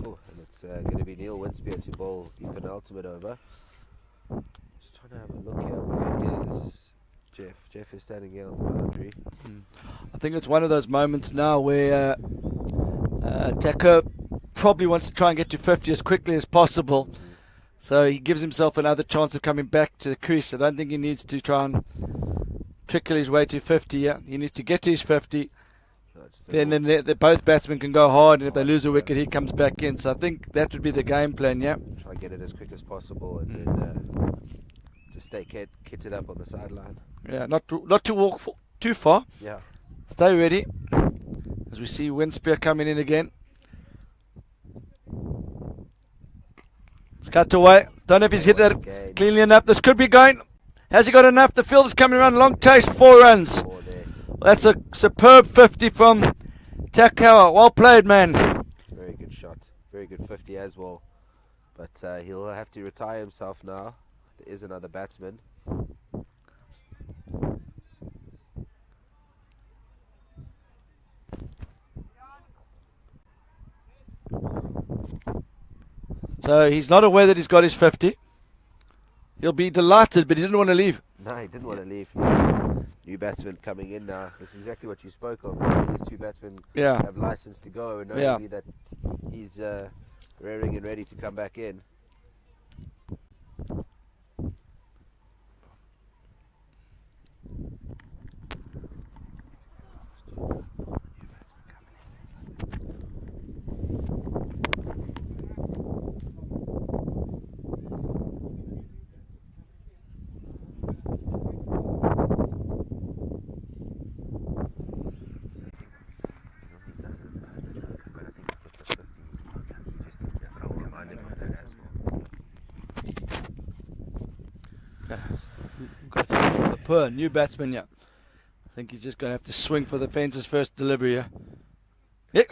Oh, and it's going to be Neil Winspear to bowl the penultimate over. Just trying to have a look here. Where is Jeff? Jeff is standing here on the boundary. I think it's one of those moments now where Tacker probably wants to try and get to 50 as quickly as possible. So he gives himself another chance of coming back to the crease. I don't think he needs to try and trickle his way to 50. Yeah? He needs to get to his 50. No, it's still- Then both batsmen can go hard, and if they lose a wicket, he comes back in. So I think that would be the game plan, yeah. Try and get it as quick as possible, and then just stay kitted up on the sideline. Yeah, not to walk too far. Yeah. Stay ready. As we see Winspear coming in again. It's cut away. Don't know if he's hit that Again. cleanly enough. This could be going. Has he got enough? The field is coming around. Long chase, 4 runs. Four there. That's a superb 50 from Takawa. Well played, man. Very good shot. Very good 50 as well. But he'll have to retire himself now. There is another batsman. So he's not aware that he's got his 50. He'll be delighted, but he didn't want to leave. No, he didn't want to leave. New batsman coming in now. This is exactly what you spoke of. These 2 batsmen Yeah. have license to go, and Yeah. knowing that he's raring and ready to come back in. Kapur, new batsman, yeah. I think he's just going to have to swing for the fences first delivery, yeah.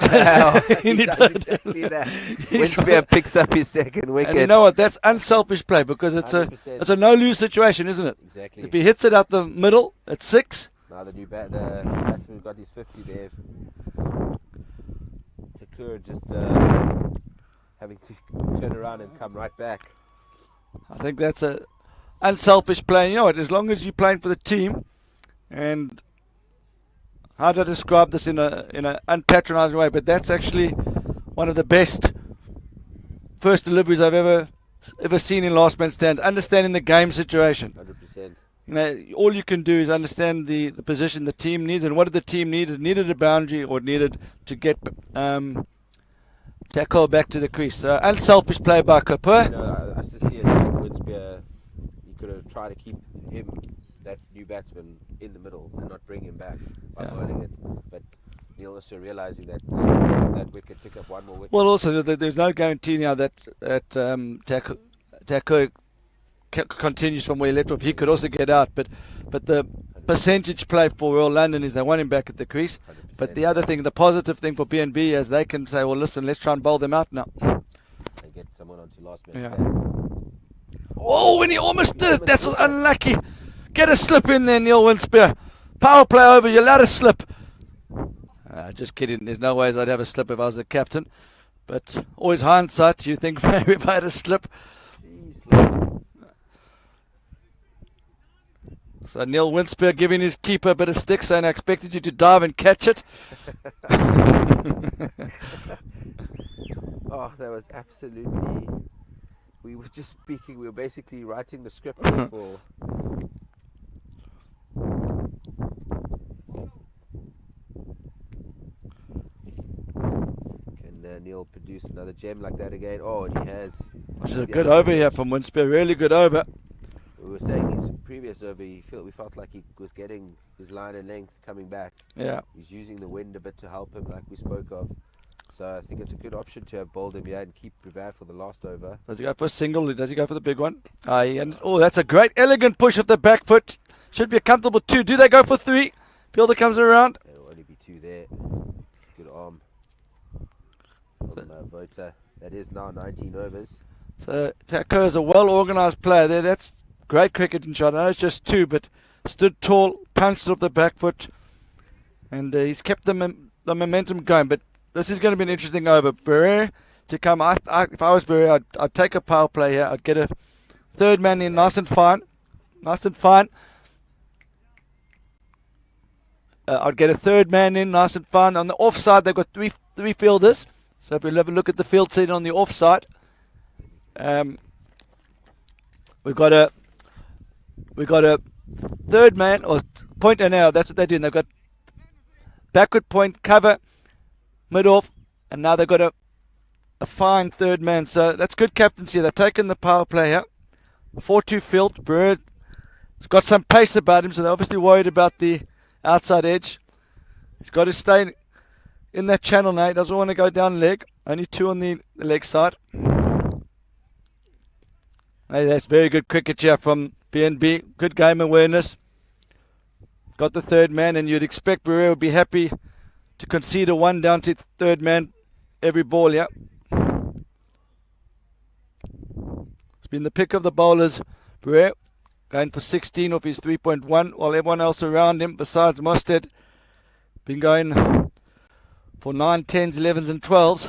Well, he He does did. exactly that. He's Windspear picks up his second wicket. And you know what? That's unselfish play because it's 100%. a no-lose situation, isn't it? Exactly. If he hits it out the middle at 6, Now the batsman got his 50 there. Takur just having to turn around and come right back. I think that's a unselfish play. You know what? As long as you're playing for the team, and how do I describe this in a unpatronizing way? But that's actually one of the best first deliveries I've ever seen in last man stands. Understanding the game situation. 100%. You know, all you can do is understand the position the team needs and what did the team need. It needed a boundary or it needed to get tackle back to the crease. So unselfish play by Kapur. You know, I just see it like Windspear. You could have tried to keep him, that new batsman, in the middle and not bring him back by bowling it. But Neil also realizing that that wicket pick up one more wicket. Well, also there's no guarantee now that Taco continues from where he left off. He could also get out, but the percentage play for Royal London is they want him back at the crease. 100%. But the other thing, the positive thing for BNB is they can say, well, listen, let's try and bowl them out now. They get someone onto last man stands. Oh, when he almost did it, that's unlucky. Get a slip in there, Neil Windspear. Power play over, you let it slip. Just kidding, there's no ways I'd have a slip if I was the captain. But always hindsight, you think maybe if I had a slip. Jeez, So Neil Windspear giving his keeper a bit of stick, saying I expected you to dive and catch it. oh, that was absolutely. We were just speaking. We were basically writing the script for. Can Neil produce another gem like that again? Oh, and he has. This is a good over here from Windspear, really good over. We were saying his previous over, we felt like he was getting his line and length coming back. Yeah. He's using the wind a bit to help him, like we spoke of. So I think it's a good option to have bowled him here and keep Brevard for the last over. Does he go for a single? Does he go for the big one? Oh, that's a great, elegant push of the back foot. Should be a comfortable 2. Do they go for 3? Fielder comes around. There will only be 2 there. Good arm from Vota. That is now 19 overs. So Taco is a well-organised player there. That's great cricketing shot. I know it's just 2, but stood tall, punched off the back foot, and he's kept the momentum going. But this is going to be an interesting over. Barrera to come. If I was Barrera, I'd take a power play here. I'd get a third man in, nice and fine. I'd get a third man in, nice and fine. On the offside, they've got three fielders. So if we have a look at the field scene on the offside, we've got a third man or pointer now. That's what they're doing. They've got backward point, cover, mid off, and now they've got a fine third man. So that's good captaincy. They've taken the power play here. 4-2 field. Bird has got some pace about him, so they're obviously worried about the outside edge. He's got to stay in that channel now. He doesn't want to go down leg. Only 2 on the leg side. Hey, that's very good cricket here from BNB. Good game awareness. Got the third man, and you'd expect Barrera would be happy to concede a 1 down to third man every ball, yeah. It's been the pick of the bowlers. Barrera going for 16 off his 3.1, while everyone else around him, besides Mostert, been going for 9, 10s, 11s and 12s.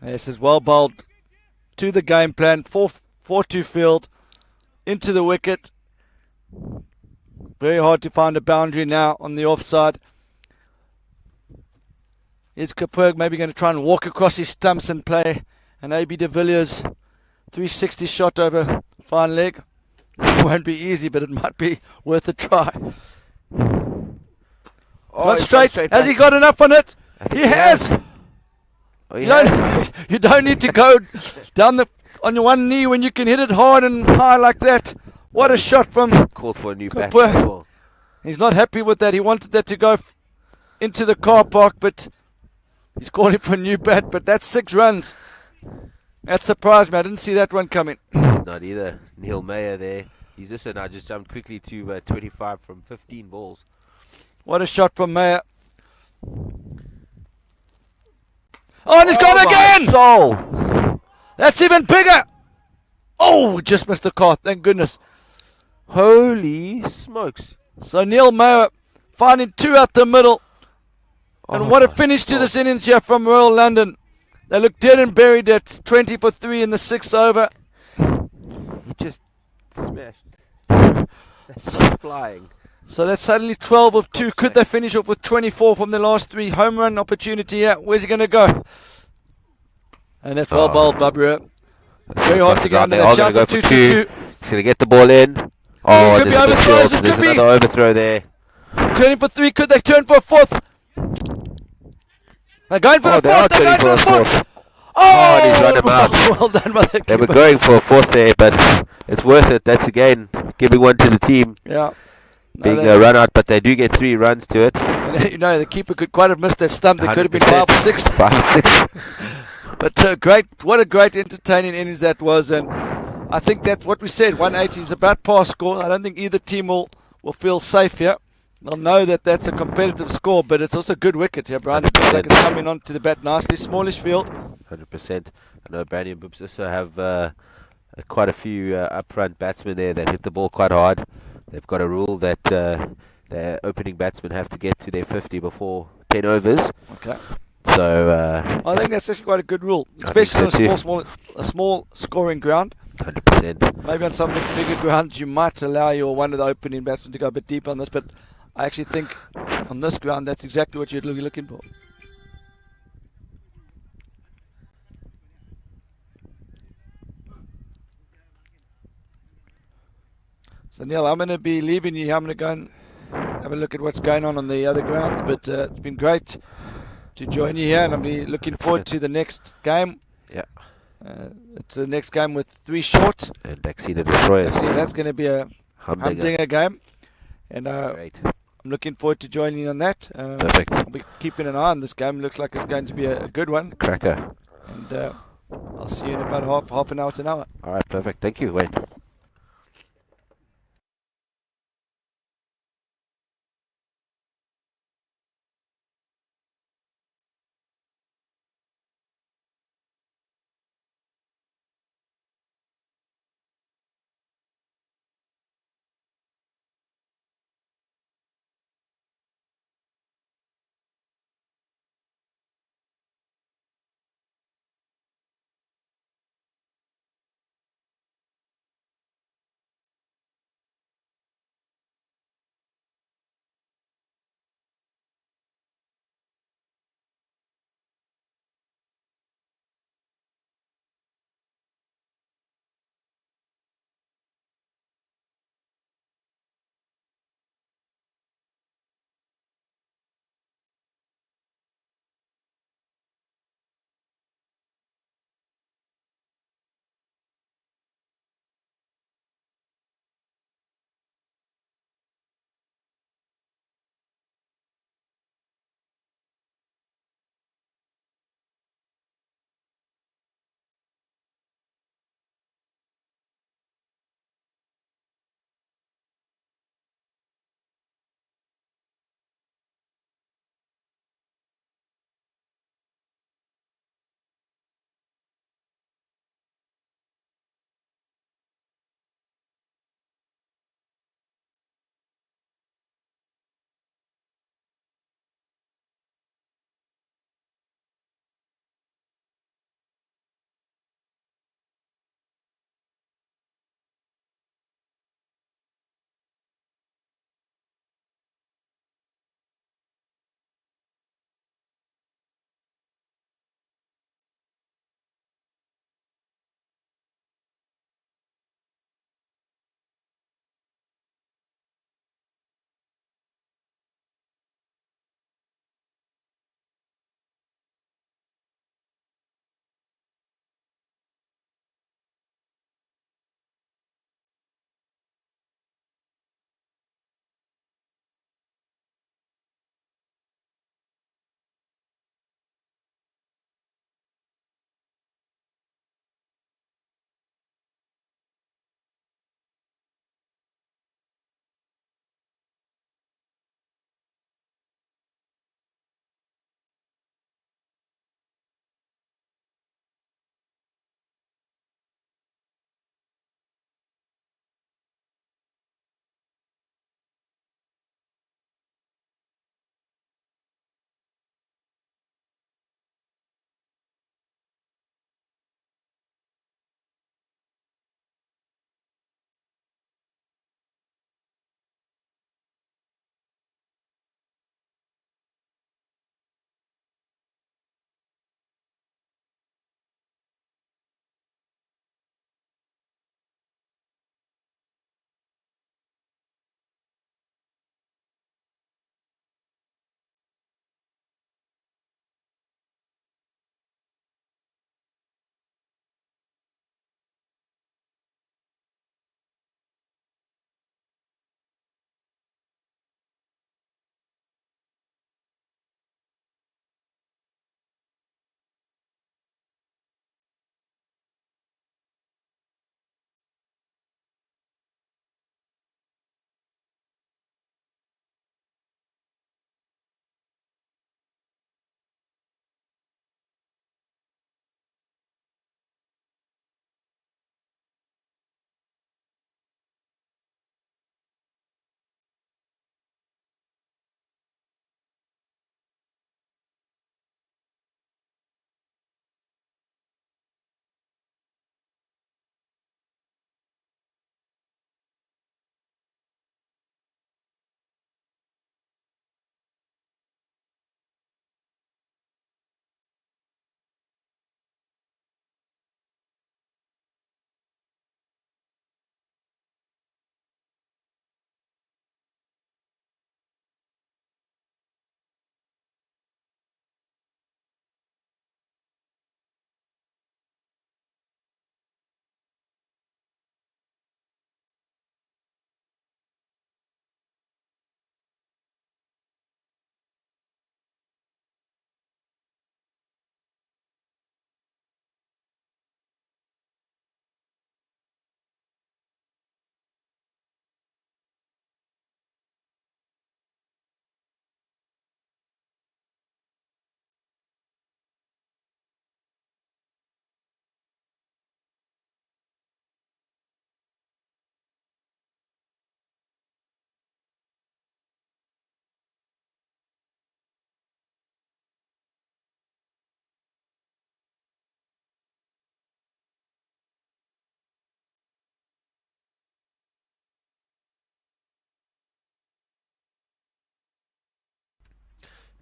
This is well bowled to the game plan. 4-2 field into the wicket. Very hard to find a boundary now on the offside. Is Kapur maybe going to try and walk across his stumps and play an AB de Villiers 360 shot over fine leg? It won't be easy, but it might be worth a try. Gone straight. Has he got enough on it? He has. Oh, You don't need to go down on your one knee when you can hit it hard and high like that. What a shot from called for a new bat. Kapur. He's not happy with that. He wanted that to go into the car park, but he's calling for a new bat. But that's 6 runs. That surprised me. I didn't see that one coming. Not either. Neil Mayer there. He's just now just jumped quickly to 25 from 15 balls. What a shot from Mayer. Oh, and he's gone again! Soul! That's even bigger! Oh, just missed the car. Thank goodness. Holy smokes. So Neil Mayer finding two out the middle. And Oh what a my finish to God. this innings here from Royal London. They look dead and buried at 20 for 3 in the 6th over. He just smashed. That's flying. So that's suddenly 12 of 2. Could they finish off with 24 from the last 3? Home run opportunity here. Where's he going to go? And that's well bowled, Babura. Very hard to get under that. Chance of 2-2-2. He's going to get the ball in. Oh, could be there's a overthrows, misfield. this There's could be. another overthrow there. Turning for 3. Could they turn for a 4th? They're going for the They are 4th. They're turning going for for the a 4th. fourth. Oh, and he's run him out. well done by the They were keeper. going for a 4th there, but it's worth it. That's again giving one to the team. Yeah. No, Being they- a run out, but they do get 3 runs to it. you know, the keeper could quite have missed that stump. There could have been 5 or 6. 5-6. But great, what a great entertaining innings that was. And I think that's what we said. 180 is about par score. I don't think either team will feel safe here. They'll know that that's a competitive score, but it's also a good wicket here, Brian. It looks like it's coming onto the bat nicely. Smallish field. 100%. I know Brandy and Boops also have quite a few up-front batsmen there that hit the ball quite hard. They've got a rule that their opening batsmen have to get to their 50 before 10 overs. Okay. So I think that's actually quite a good rule, I think especially on so a small scoring ground. 100%. Maybe on some bigger grounds you might allow your one of the opening batsmen to go a bit deeper on this, but I actually think on this ground that's exactly what you'd be looking for. So Neil, I'm going to be leaving you here. I'm going to go and have a look at what's going on the other grounds, but it's been great to join you here, and I'm really looking forward to the next game. Yeah. It's the next game with 3 short. And Baxi the Destroyer. See, that's going to be a humdinger game, and Great. I'm looking forward to joining you on that. Perfect. I'll be keeping an eye on this game. Looks like it's going to be a good one, Cracker. and I'll see you in about half an hour to an hour. All right, perfect. Thank you, Wayne.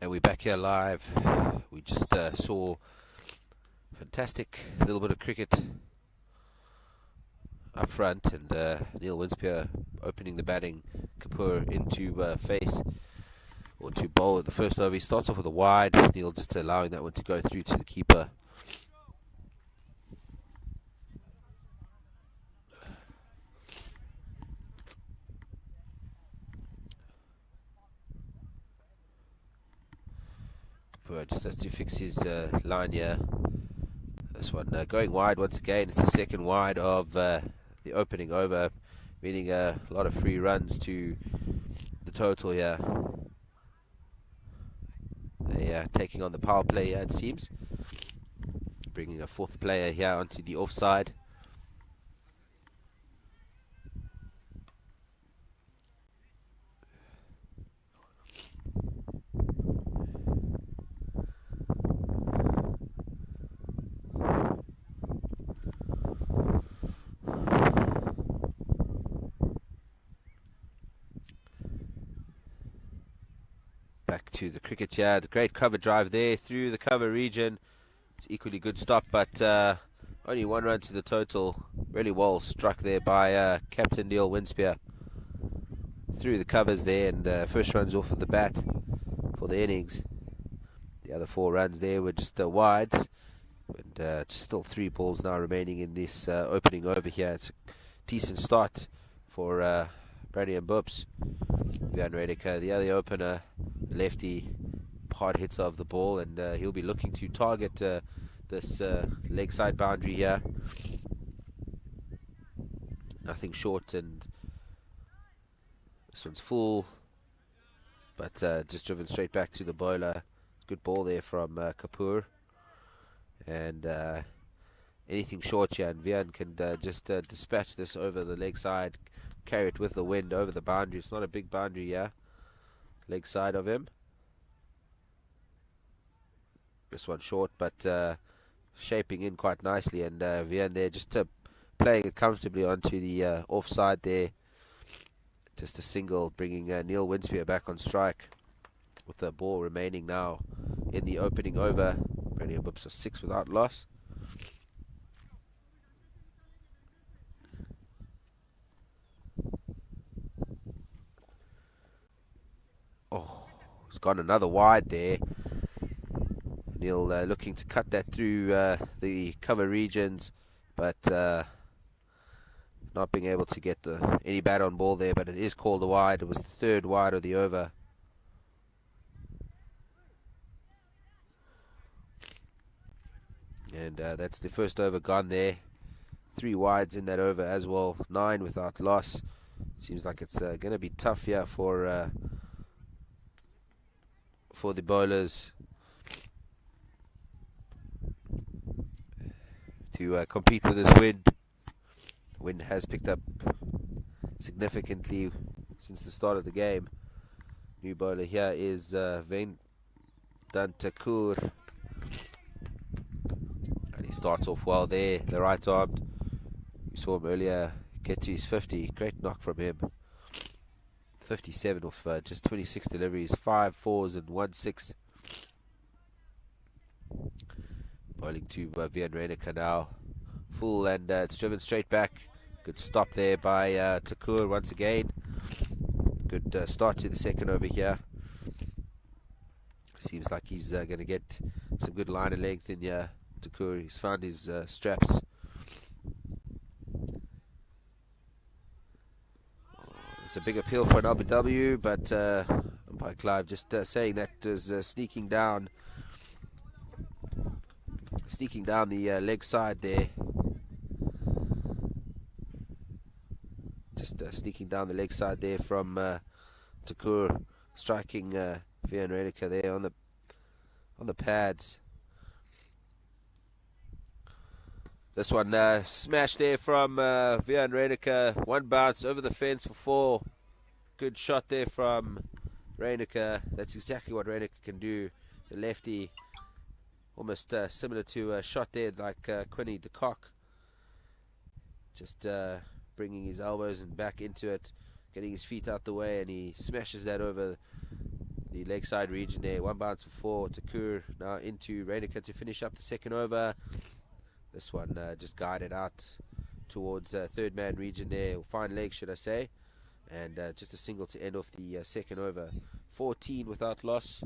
And we're back here live. We just saw fantastic little bit of cricket up front, and Neil Winspear opening the batting, Kapoor into face, or to bowl at the first over. He starts off with a wide, Neil just allowing that one to go through to the keeper. Kapoor just has to fix his line here. This one going wide once again. It's the second wide of the opening over, meaning a lot of free runs to the total here. They are taking on the power play here, it seems. Bringing a fourth player here onto the offside. Back to the cricket yard. Great cover drive there through the cover region. It's equally good stop, but only one run to the total. Really well struck there by Captain Neil Winspear. Through the covers there, and first runs off of the bat for the innings. The other 4 runs there were just wides. And just still 3 balls now remaining in this opening over here. It's a decent start for Brady and Boops. Vian Redeker, the other opener, the lefty, hard hits of the ball, and he'll be looking to target this leg side boundary here. Nothing short, and this one's full, but just driven straight back to the bowler. Good ball there from Kapoor, and anything short here, and Vian can just dispatch this over the leg side, carry it with the wind over the boundary. It's not a big boundary here, leg side of him. This one short, but shaping in quite nicely, and Vian there just playing it comfortably onto the offside there. Just a single, bringing Neil Winspear back on strike, with the ball remaining now in the opening over. Brady and Boops are 6 without loss. Oh, he's gone another wide there. Neil looking to cut that through the cover regions, but not being able to get any bat on ball there, but it is called a wide. It was the 3rd wide of the over. And that's the first over gone there. 3 wides in that over as well. 9 without loss. Seems like it's going to be tough here for the bowlers to compete with this wind. Wind has picked up significantly since the start of the game. New bowler here is Vein Dantakur, and he starts off well there, the right armed. We saw him earlier get to his 50. Great knock from him. 57 off just 26 deliveries, 5 4s and 1 6. Bowling to Vian Redeker now. Full, and it's driven straight back. Good stop there by Takur once again. Good start to the second over here. Seems like he's going to get some good line of length in here. Takur, he's found his straps. It's a big appeal for an LBW, but umpire Clive just saying that is sneaking down the leg side there. Just sneaking down the leg side there from Takur, striking Vian Redeker there on the pads. This one smashed there from Vian Redeker. 1 bounce over the fence for 4. Good shot there from Redeker. That's exactly what Redeker can do. The lefty, almost similar to a shot there like Quinny de Kock. Just bringing his elbows and back into it, getting his feet out the way, and he smashes that over the Lakeside region there. One bounce for 4. Takur now into Reinecker to finish up the second over. This one just guided out towards third man region there, or fine leg should I say. And just a single to end off the second over. 14 without loss.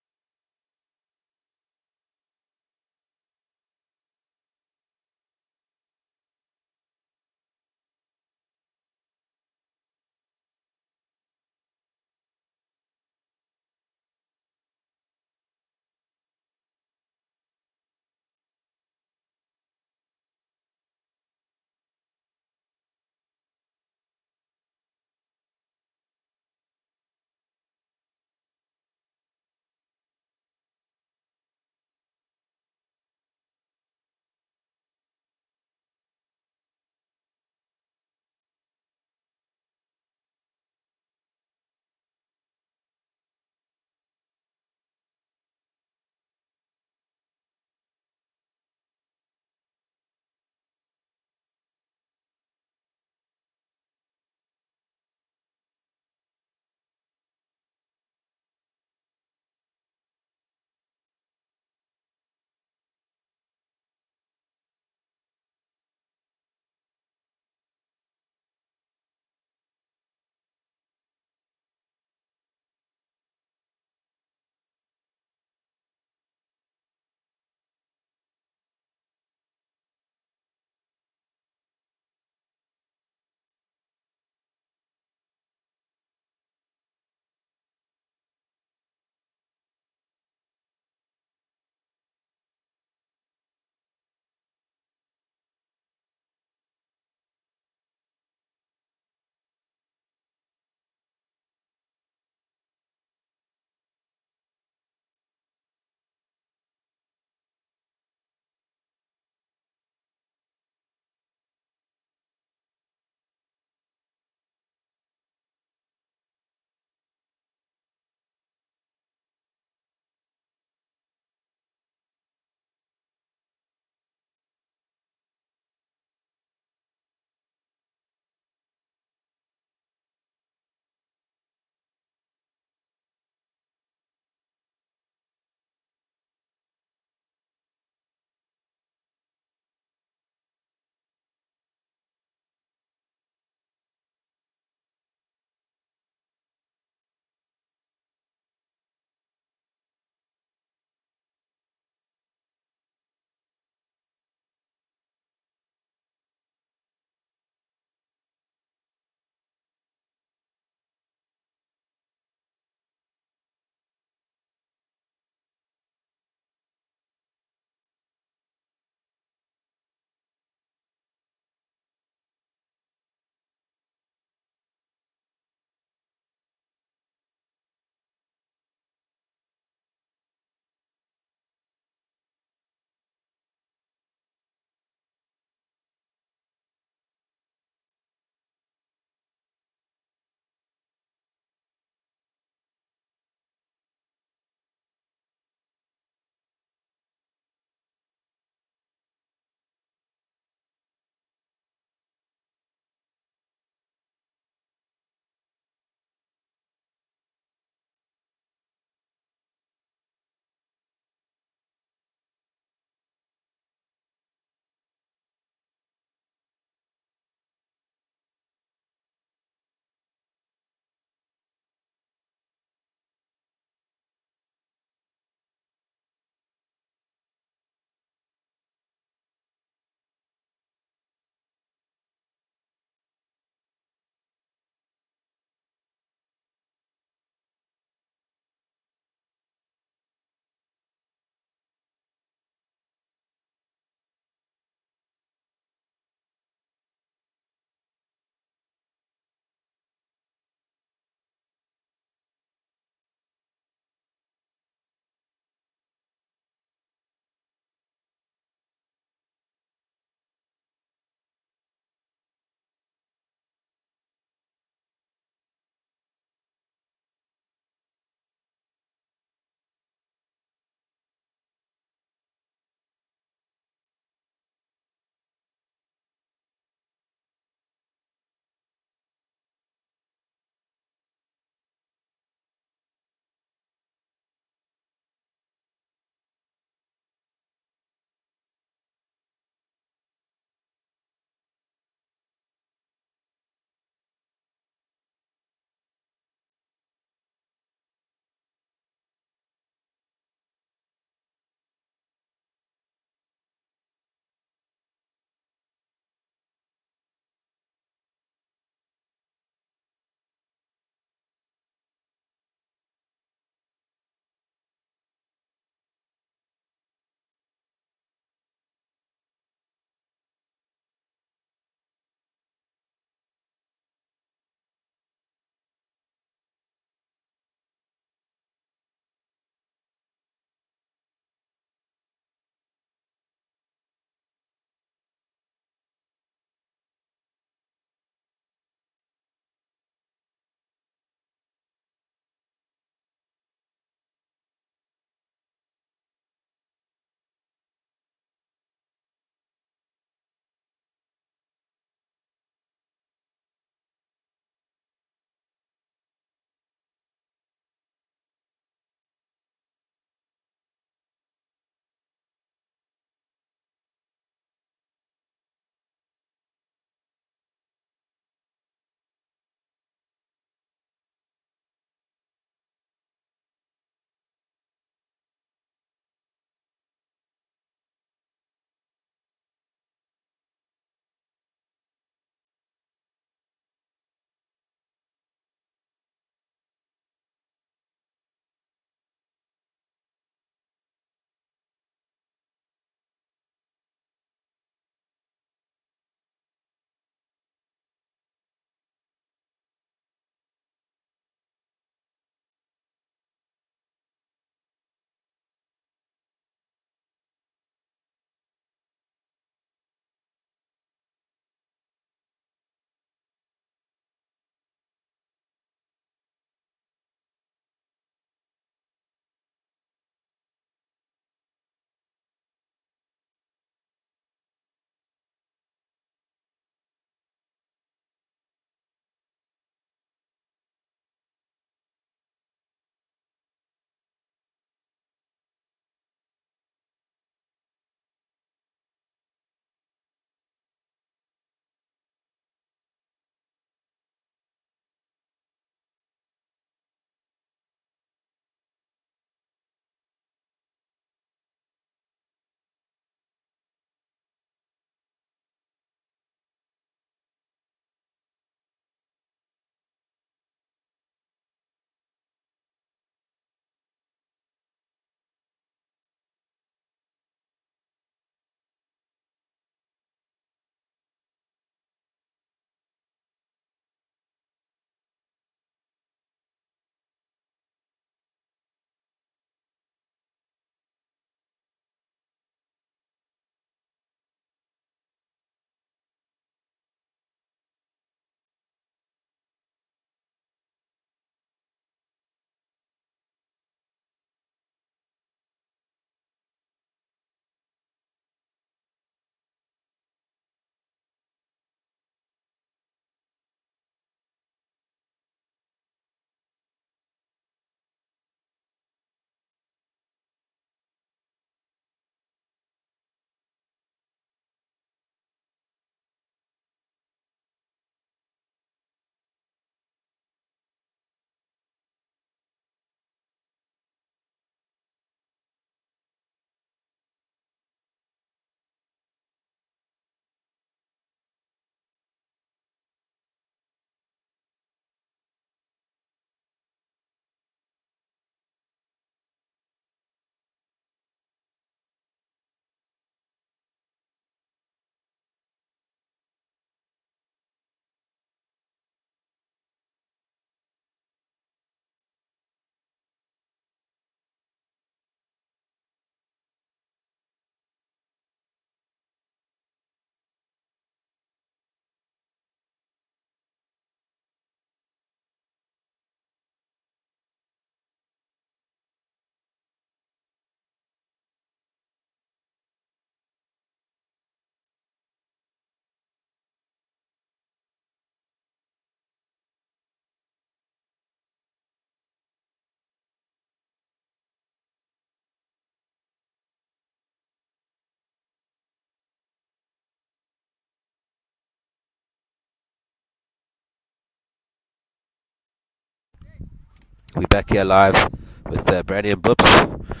We're back here live with Brandy and Boops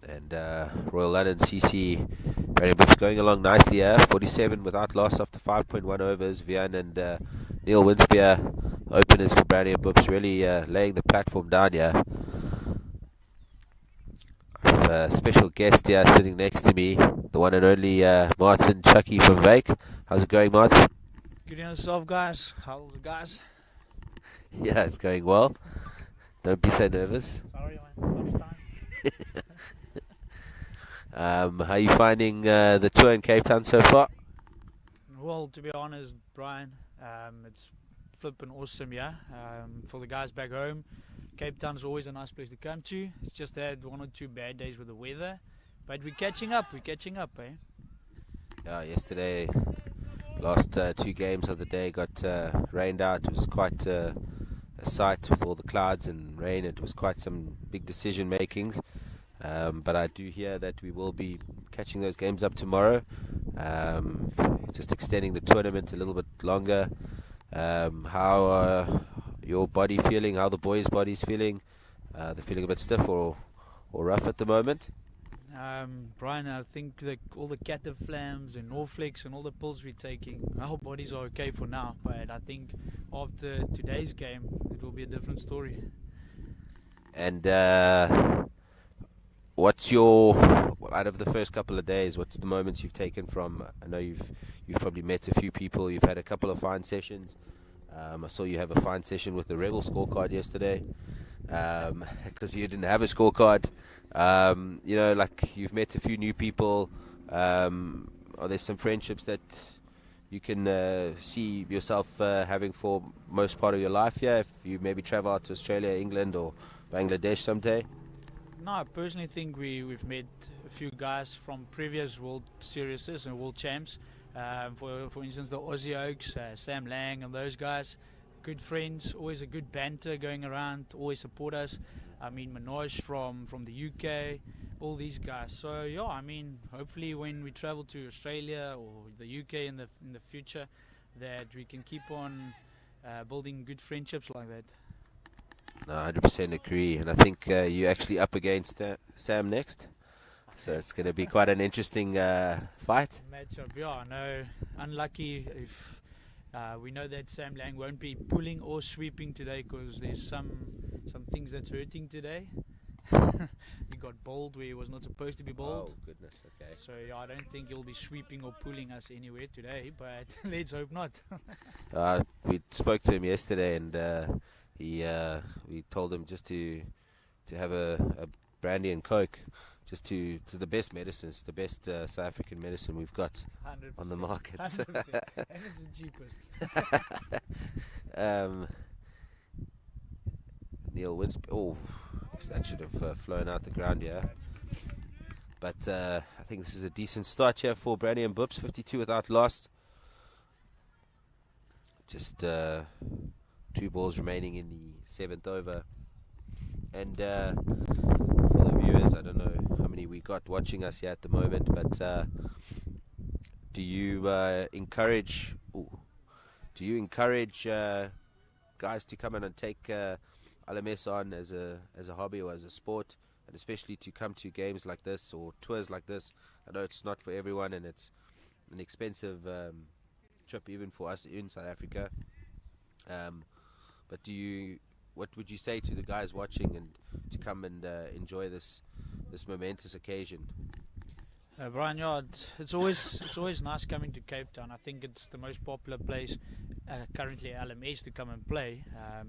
and Royal London CC. Brandy and Boops going along nicely here. 47 without loss after 5.1 overs. Vian and Neil Winspear, openers for Brandy and Boops, really laying the platform down here. I have a special guest here sitting next to me, the one and only Martin Chucky from Vake. How's it going, Martin? Good on yourself, guys. How's it, guys? Yeah, it's going well. Don't be so nervous. Sorry, man. First time. How are you finding the tour in Cape Town so far? Well, to be honest, Brian, it's flipping awesome, yeah. For the guys back home, Cape Town is always a nice place to come to. It's just had 1 or 2 bad days with the weather, but we're catching up. Eh? Yeah, yesterday, last 2 games of the day got rained out. It was quite a sight with all the clouds and rain. It was quite some big decision makings. But I do hear that we will be catching those games up tomorrow. Just extending the tournament a little bit longer. How your body feeling? How the boys' bodies feeling? They're feeling a bit stiff or rough at the moment. Brian, I think that all the Cataflams and Norflex and all the pills we're taking, our bodies are okay for now. But I think after today's game, it will be a different story. And what's your, out of the first couple of days, what's the moments you've taken from? I know you've probably met a few people. You've had a couple of fine sessions. I saw you have a fine session with the Rebel scorecard yesterday, because you didn't have a scorecard. You know, like, you've met a few new people. Are there some friendships that you can see yourself having for most part of your life here, if you maybe travel out to Australia, England, or Bangladesh someday? No, I personally think we've met a few guys from previous World Series and World Champs. For instance, the Aussie Oaks, Sam Lang and those guys, good friends, always a good banter going around, always support us. I mean, Manoj from the UK, all these guys. So yeah, I mean, hopefully when we travel to Australia or the UK in the future, that we can keep on building good friendships like that. No, 100% agree, and I think you're actually up against Sam next. So it's going to be quite an interesting fight. Matchup, yeah. No, unlucky if we know that Sam Lang won't be pulling or sweeping today because there's some things that's hurting today. He got bowled where he was not supposed to be bowled. Oh goodness, okay. So yeah, I don't think he'll be sweeping or pulling us anywhere today, but let's hope not. We spoke to him yesterday, and we told him just to have a brandy and coke. It's the best medicine. It's the best South African medicine we've got 100%, on the market. 100%. And it's the cheapest. Neil Winspear. Oh, that should have flown out the ground here. But I think this is a decent start here for Brandy and Boops. 52 without loss. Just 2 balls remaining in the 7th over. And for the viewers, I don't know how many we got watching us here at the moment, but do you encourage guys to come in and take LMS on as a hobby or as a sport, and especially to come to games like this or tours like this? I know it's not for everyone, and it's an expensive trip even for us in South Africa. But what would you say to the guys watching and to come and enjoy this momentous occasion? Brian, yeah, it's always nice coming to Cape Town. I think it's the most popular place currently at LMS to come and play.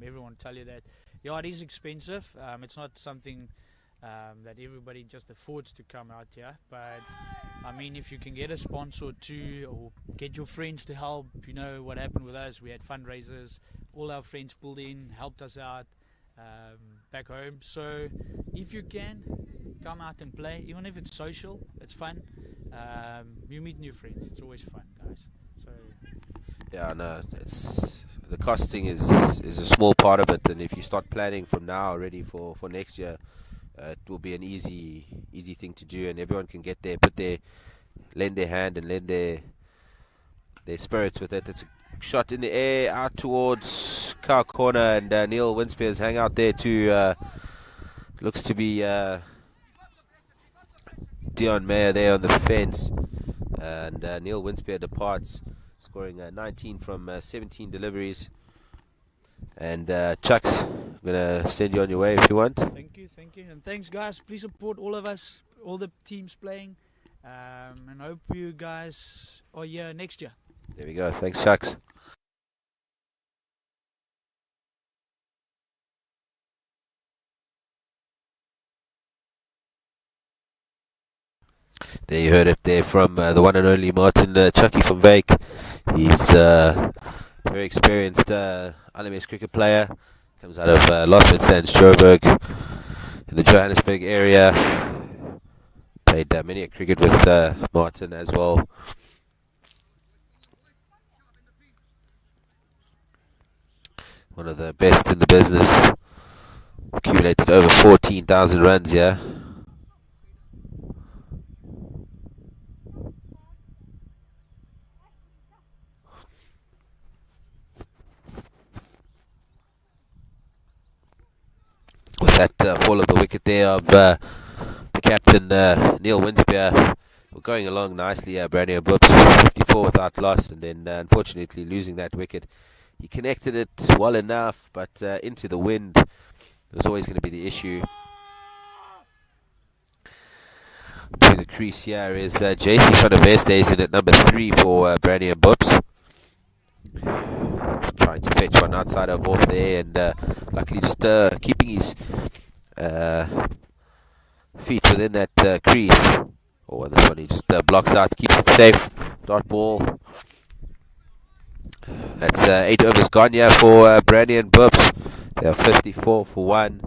Everyone tell you that. Yeah, it is expensive. It's not something that everybody just affords to come out here. But I mean, if you can get a sponsor or two, or get your friends to help, you know what happened with us. We had fundraisers. All our friends pulled in, helped us out back home. So if you can, come out and play. Even if it's social, it's fun. You meet new friends. It's always fun, guys. So yeah, no, it's the costing is a small part of it, and if you start planning from now already for next year, it will be an easy thing to do, and everyone can get there, lend their hand and lend their spirits with it. shot in the air out towards Cow Corner, and Neil Winspears hang out there too. Looks to be Dion Mayer there on the fence, and Neil Winspear departs, scoring 19 from 17 deliveries. And Chucks, I'm gonna send you on your way if you want. Thank you, and thanks, guys. Please support all of us, all the teams playing, and hope you guys are here next year. There we go. Thanks, Chucks. There you heard it there from the one and only Martin Chucky from Wyk. He's a very experienced LMS cricket player. Comes out of Losmet and Joburg in the Johannesburg area. Played many a cricket with Martin as well. One of the best in the business. Accumulated over 14,000 runs here. With that fall of the wicket there of the captain Neil Winspear, we're going along nicely. Brandy and Boops 54 without loss, and then unfortunately losing that wicket. He connected it well enough, but into the wind was always going to be the issue. To the crease here is JC van der Westhuizen in at number 3 for Brandy and Boops. Trying to fetch one outside of off there, and luckily just keeping his feet within that crease. Or this one he just blocks out, keeps it safe. Dot ball. That's 8 overs gone here for Brandy and Boops. They are 54 for 1.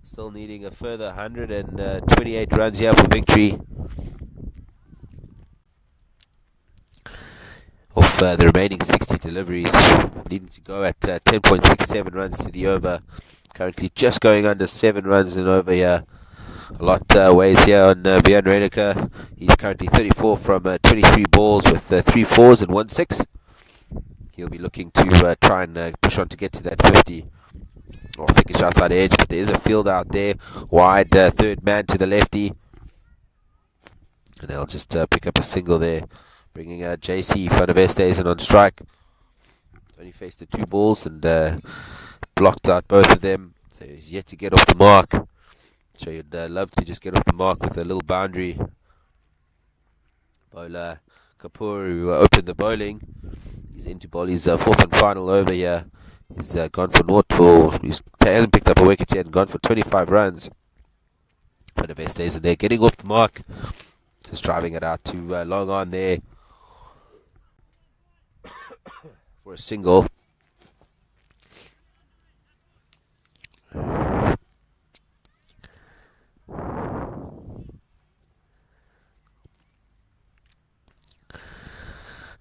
Still needing a further 128 runs here for victory. Of the remaining 60 deliveries, needing to go at 10.67 runs to the over. Currently just going under 7 runs and over here. A lot ways here on Björn Redeker. He's currently 34 from 23 balls with 3 4s and 1 6. He'll be looking to try and push on to get to that 50. Or thickish outside edge, but there is a field out there. Wide third man to the lefty. And they'll just pick up a single there. Bringing JC van der Westhuizen on strike. Only faced the 2 balls and blocked out both of them. So he's yet to get off the mark. So you'd love to just get off the mark with a little boundary. Bowler Kapoor, who opened the bowling. He's into bowl his 4th and final over here. He's gone for naught for. He hasn't picked up a wicket yet and gone for 25 runs. Van der Westhuizen there, getting off the mark. Just driving it out to long on there. For a single.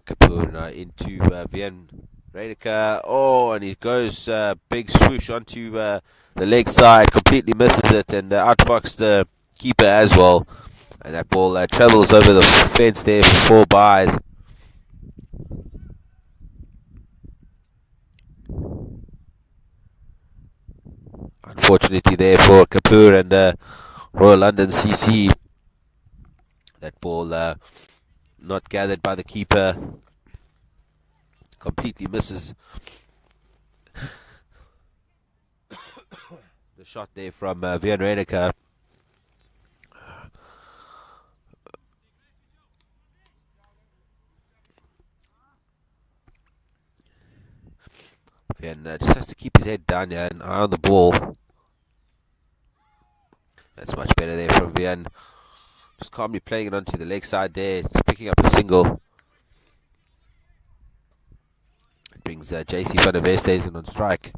Kapoor now into Björn Redeker. Oh, and he goes big swoosh onto the leg side. Completely misses it and outfoxed the keeper as well. And that ball travels over the fence there for 4 byes. Unfortunately there for Kapoor and Royal London CC. That ball not gathered by the keeper. Completely misses the shot there from Björn Redeker. And just has to keep his head down here and eye on the ball. That's much better there from Vian. Just calmly playing it onto the leg side there, picking up a single. It brings JC van der Westhuizen on strike.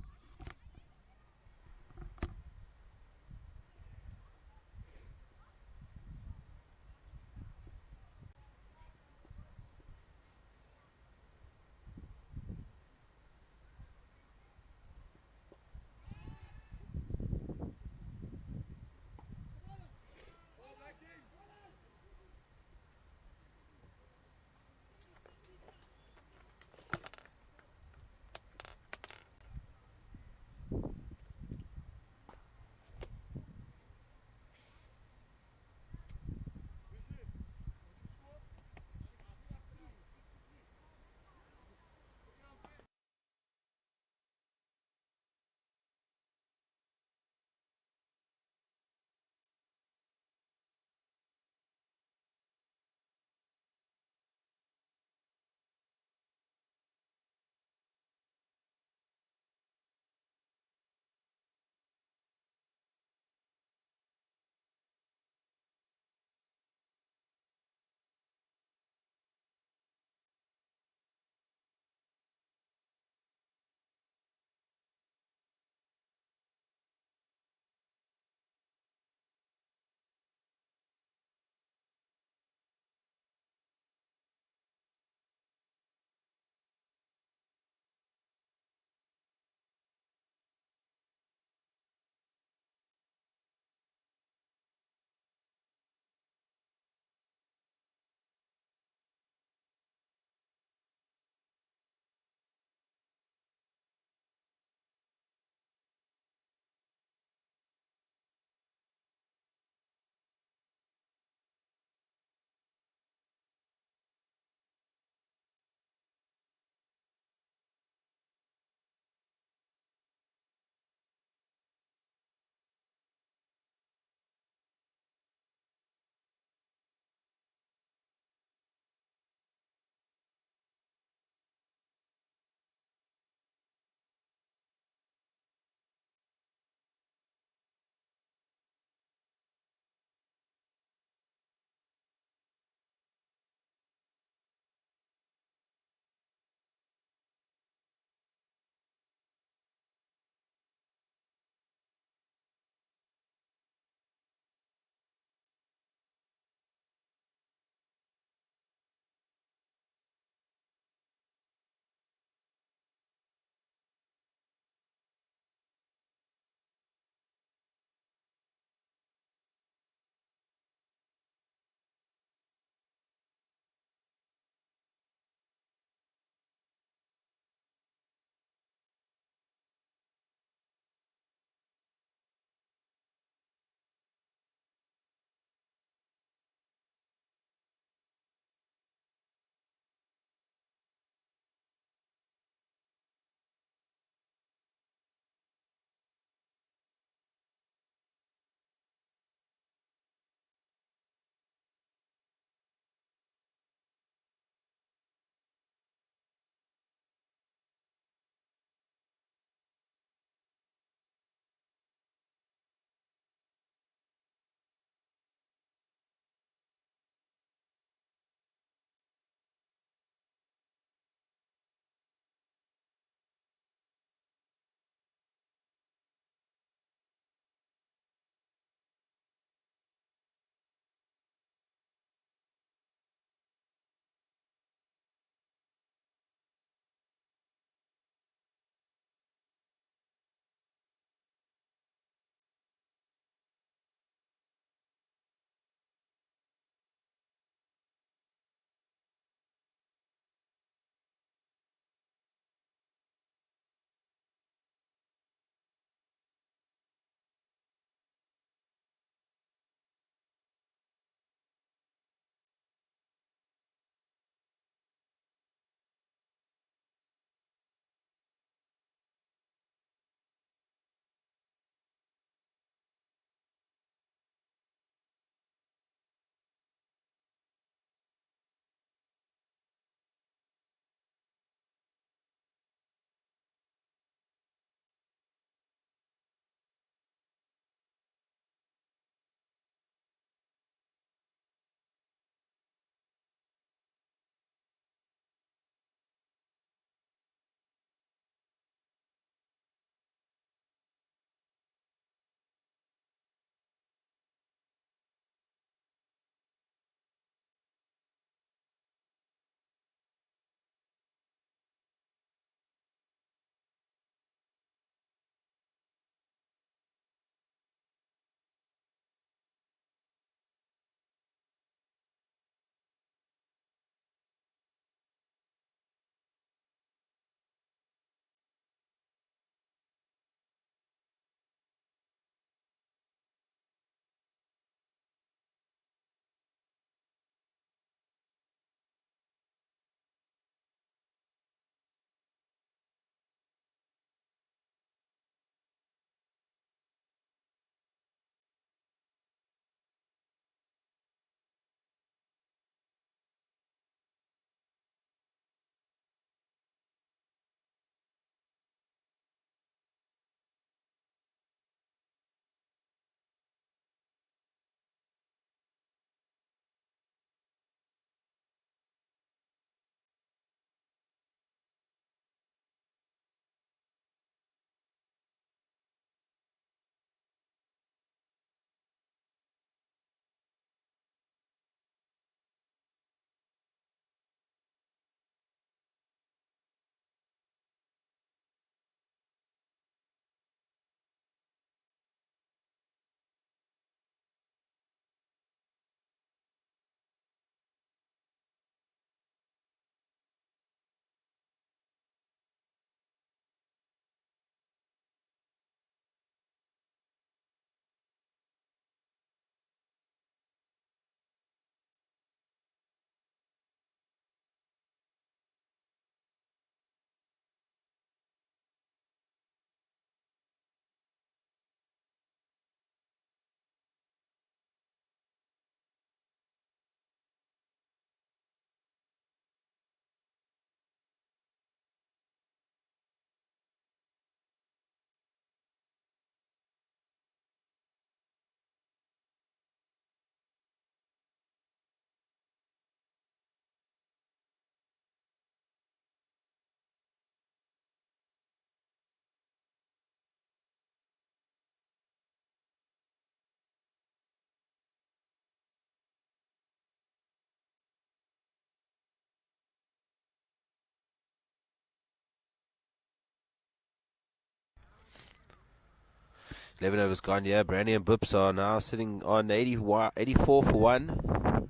11 overs gone, yeah. Brandy and Bips are now sitting on 84 for 1.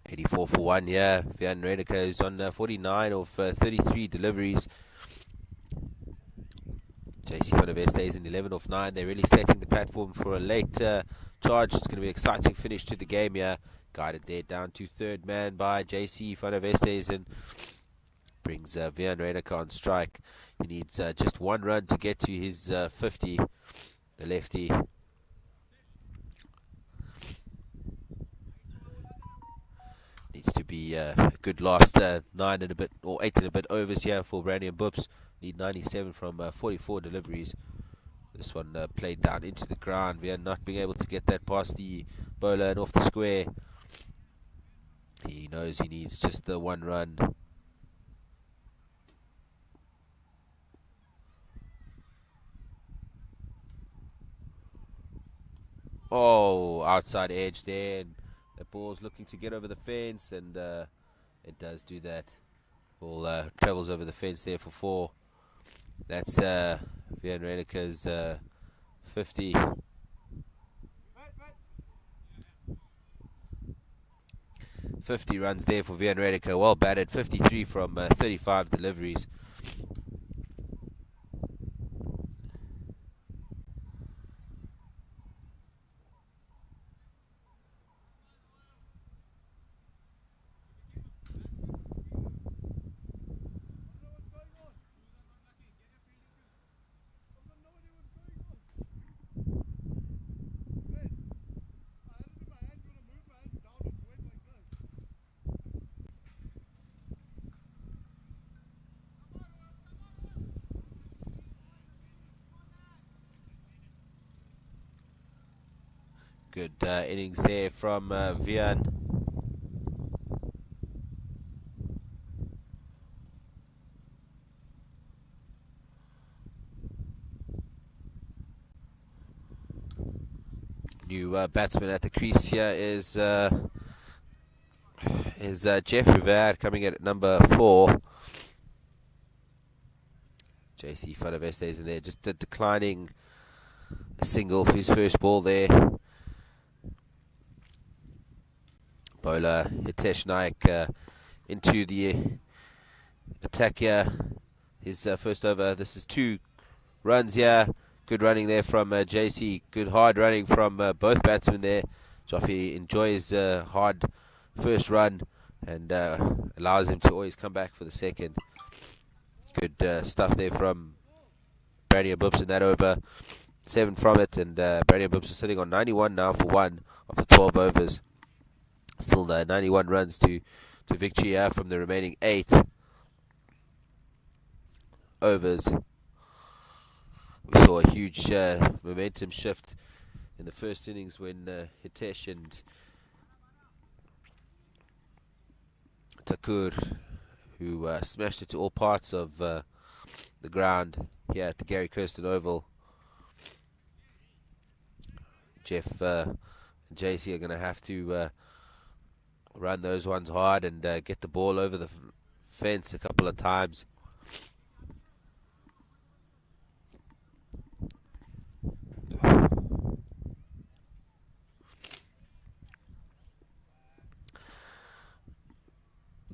'84 for 1, yeah. Vian Redeker is on 49 of 33 deliveries. JC Van der Veste is in 11 of 9. They're really setting the platform for a late charge. It's going to be an exciting finish to the game here. Guided there down to third man by JC Van der Veste and brings Vian Redeker on strike. He needs just one run to get to his 50, the lefty. Needs to be a good last 9 and a bit, or 8 and a bit overs here for Brandy and Bips. Need 97 from 44 deliveries. This one played down into the ground. We are not being able to get that past the bowler and off the square. He knows he needs just the one run. Oh, outside edge there. And the ball's looking to get over the fence, and it does do that. Ball travels over the fence there for 4. That's Vian Redeker's 50. .50 runs there for Vian Redeker. Well batted. 53 from 35 deliveries. Good innings there from Vian. New batsman at the crease here is Jeff Rivard coming in at number 4. JC Van der Veste is in there, just declining a single for his first ball there. Bowler Hitesh Naik into the attack here. His first over. This is 2 runs here. Good running there from JC. Good hard running from both batsmen there. Joffe enjoys hard first run and allows him to always come back for the second. Good stuff there from Brandy and Bips in that over. 7 from it, and Brandy and Bips are sitting on 91 now for 1 of the 12 overs. Still 91 runs to victory here from the remaining 8 overs. We saw a huge momentum shift in the first innings when Hitesh and Thakur, who smashed it to all parts of the ground here at the Gary Kirsten Oval. Jeff and JC are going to have to run those ones hard and get the ball over the fence a couple of times.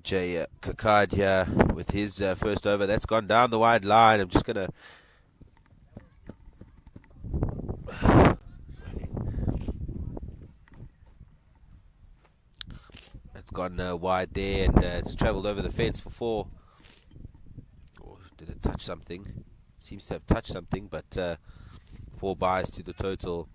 Jay Kakadia with his first over. That's gone down the wide line. I'm just going to... It's gone wide there, and it's travelled over the fence for 4. Or did it touch something? Seems to have touched something, but 4 byes to the total.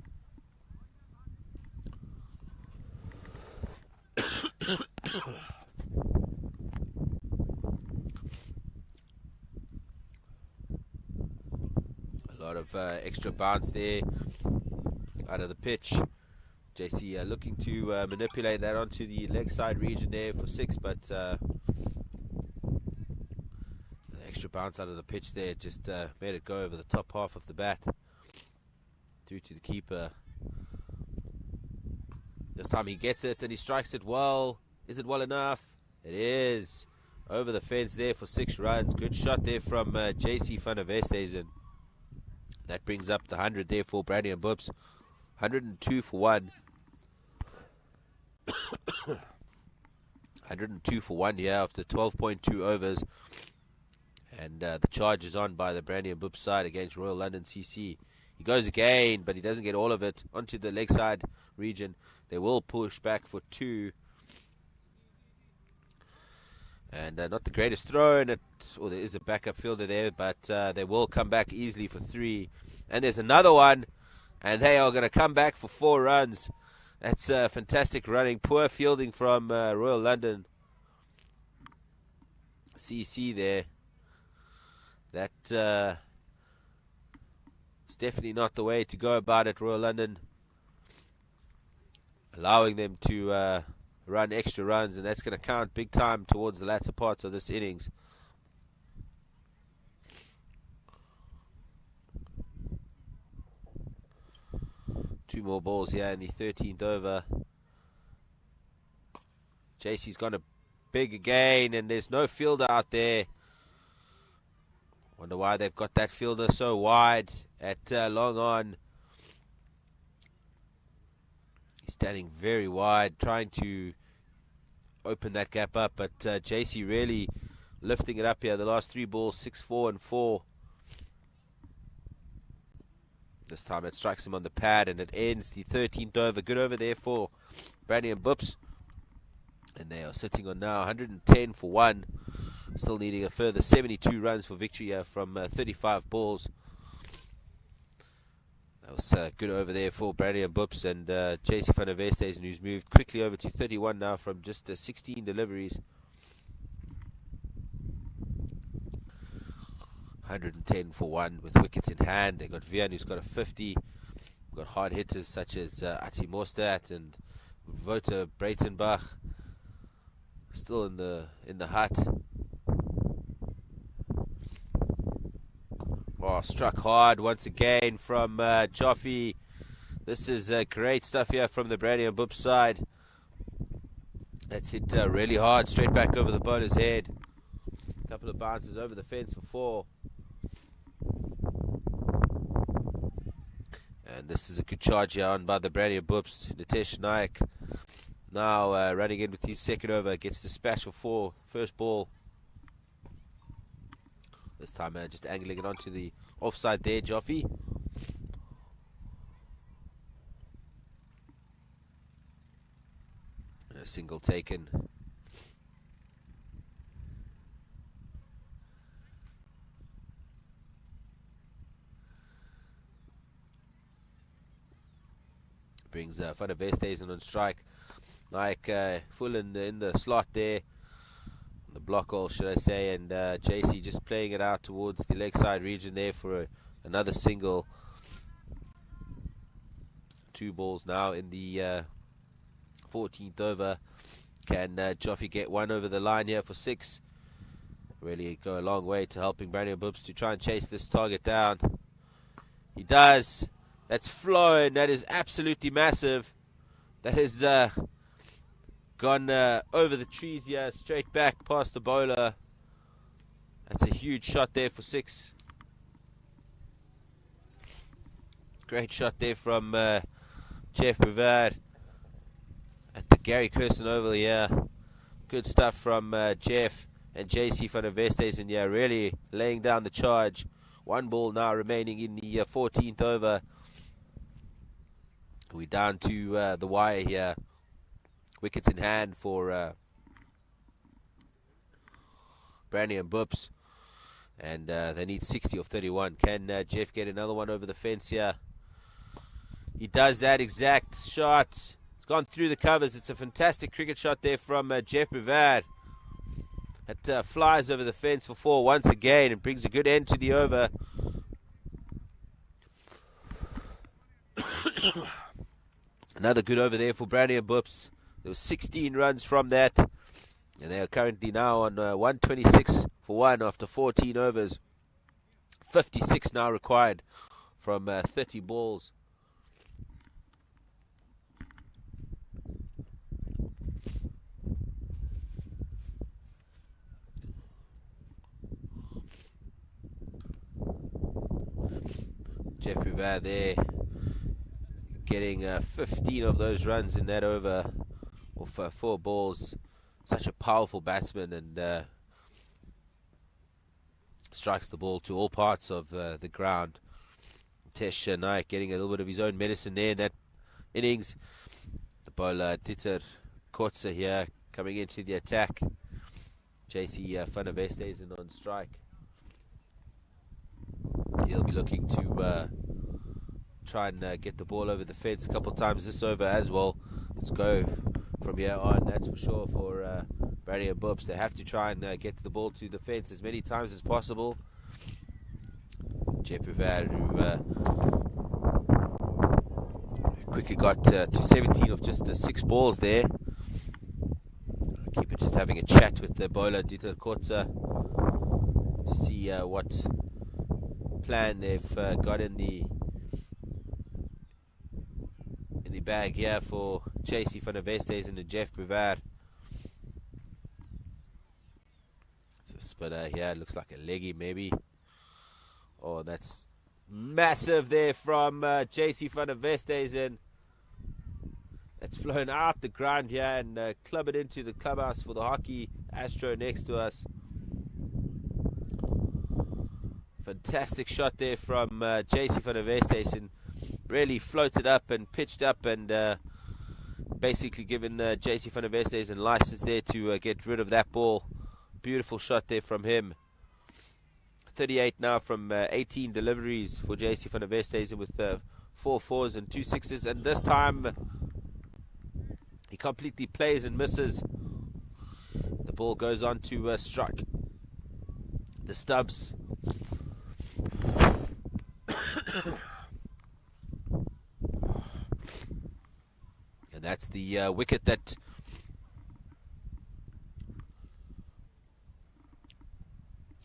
A lot of extra bounce there out of the pitch. JC looking to manipulate that onto the leg side region there for 6, but the extra bounce out of the pitch there just made it go over the top half of the bat through to the keeper. This time he gets it and he strikes it well. Is it well enough? It is. over the fence there for 6 runs. Good shot there from JC van der Westhuizen. That brings up the 100 there for Brandy and Boops. 102 for 1. 102 for 1 here after 12.2 overs. And the charge is on by the Brandy and Boops side against Royal London CC. He goes again, but he doesn't get all of it onto the leg side region. They will push back for 2. And not the greatest throw in it, or there is a backup fielder there, but they will come back easily for 3. And there's another one, and they are going to come back for 4 runs. That's fantastic running. Poor fielding from Royal London CC there. That is definitely not the way to go about it. Royal London allowing them to run extra runs, and that's going to count big time towards the latter parts of this innings. Two more balls here in the 13th over. JC's gone a big again, and there's no fielder out there. Wonder why they've got that fielder so wide at long on. He's standing very wide, trying to open that gap up, but JC really lifting it up here. The last 3 balls, 6, 4, and 4. This time it strikes him on the pad, and it ends the 13th over. Good over there for Brandy and Boops. And they are sitting on now 110 for 1. Still needing a further 72 runs for victory here from 35 balls. That was good over there for Brandy and Boops, and JC van der Westhuizen, who's moved quickly over to 31 now from just 16 deliveries. 110 for 1 with wickets in hand. They got Vian, who's got a 50. We've got hard hitters such as Ati Mostert and Wouter Breitenbach still in the hut. Oh, struck hard once again from Joffe. This is great stuff here from the Brandy and Boops side. That's hit really hard, straight back over the bowler's head. A couple of bounces over the fence for 4. And this is a good charge here on by the Brandy and Boops. Nitesh Naik now running in with his second over. Gets the splash for 4. First ball. This time just angling it onto the offside there, Joffe. And a single taken. Brings Van der Westhuizen on strike. Like full in the slot there. The block hole, should I say, and JC just playing it out towards the leg side region there for another single. 2 balls now in the 14th over. Can Joffe get one over the line here for 6? Really go a long way to helping Brandy and Boops to try and chase this target down. He does. That's flown. That is absolutely massive. That is gone over the trees here, straight back past the bowler. That's a huge shot there for 6. Great shot there from Jeff Brevard at the Gary Kirsten Oval here. Good stuff from Jeff and JC van der Westhuizen here, really laying down the charge. 1 ball now remaining in the 14th over. We're down to the wire here. Wickets in hand for Brandy and Boops. And they need 60 of 31. Can Jeff get another one over the fence here? He does that exact shot. It's gone through the covers. It's a fantastic cricket shot there from Jeff Brevard. It flies over the fence for 4 once again and brings a good end to the over. Another good over there for Brandy and Boops. There was 16 runs from that. And they are currently now on 126 for 1 after 14 overs. 56 now required from 30 balls. Jeff Puvard there getting 15 of those runs in that over off 4 balls. Such a powerful batsman, and strikes the ball to all parts of the ground. Tesh Naik getting a little bit of his own medicine there in that innings. The bowler Dieter Kotze here coming into the attack. JC Van der Westhuizen on strike. He'll be looking to try and get the ball over the fence a couple of times this over as well. Let's go from here on, that's for sure, for Barry and Bubs. They have to try and get the ball to the fence as many times as possible. Jeff Puvard, who quickly got to 17 of just 6 balls there. Keeper just having a chat with the bowler Dieter Kotze to see what plan they've got in the bag here for JC Van der Westhuizen and Jeff Puvard. It's a spinner here, it looks like a leggy maybe. Oh, that's massive there from JC Van der Westhuizen. That's flown out the ground here and club it into the clubhouse for the hockey Astro next to us. Fantastic shot there from JC Van der Westhuizen. Really floated up and pitched up and basically given JC Van der Westhuizen license there to get rid of that ball. Beautiful shot there from him. 38 now from 18 deliveries for JC Van der Westhuizen with 4 fours and 2 sixes, and this time he completely plays and misses. The ball goes on to strike the stumps. And that's the wicket that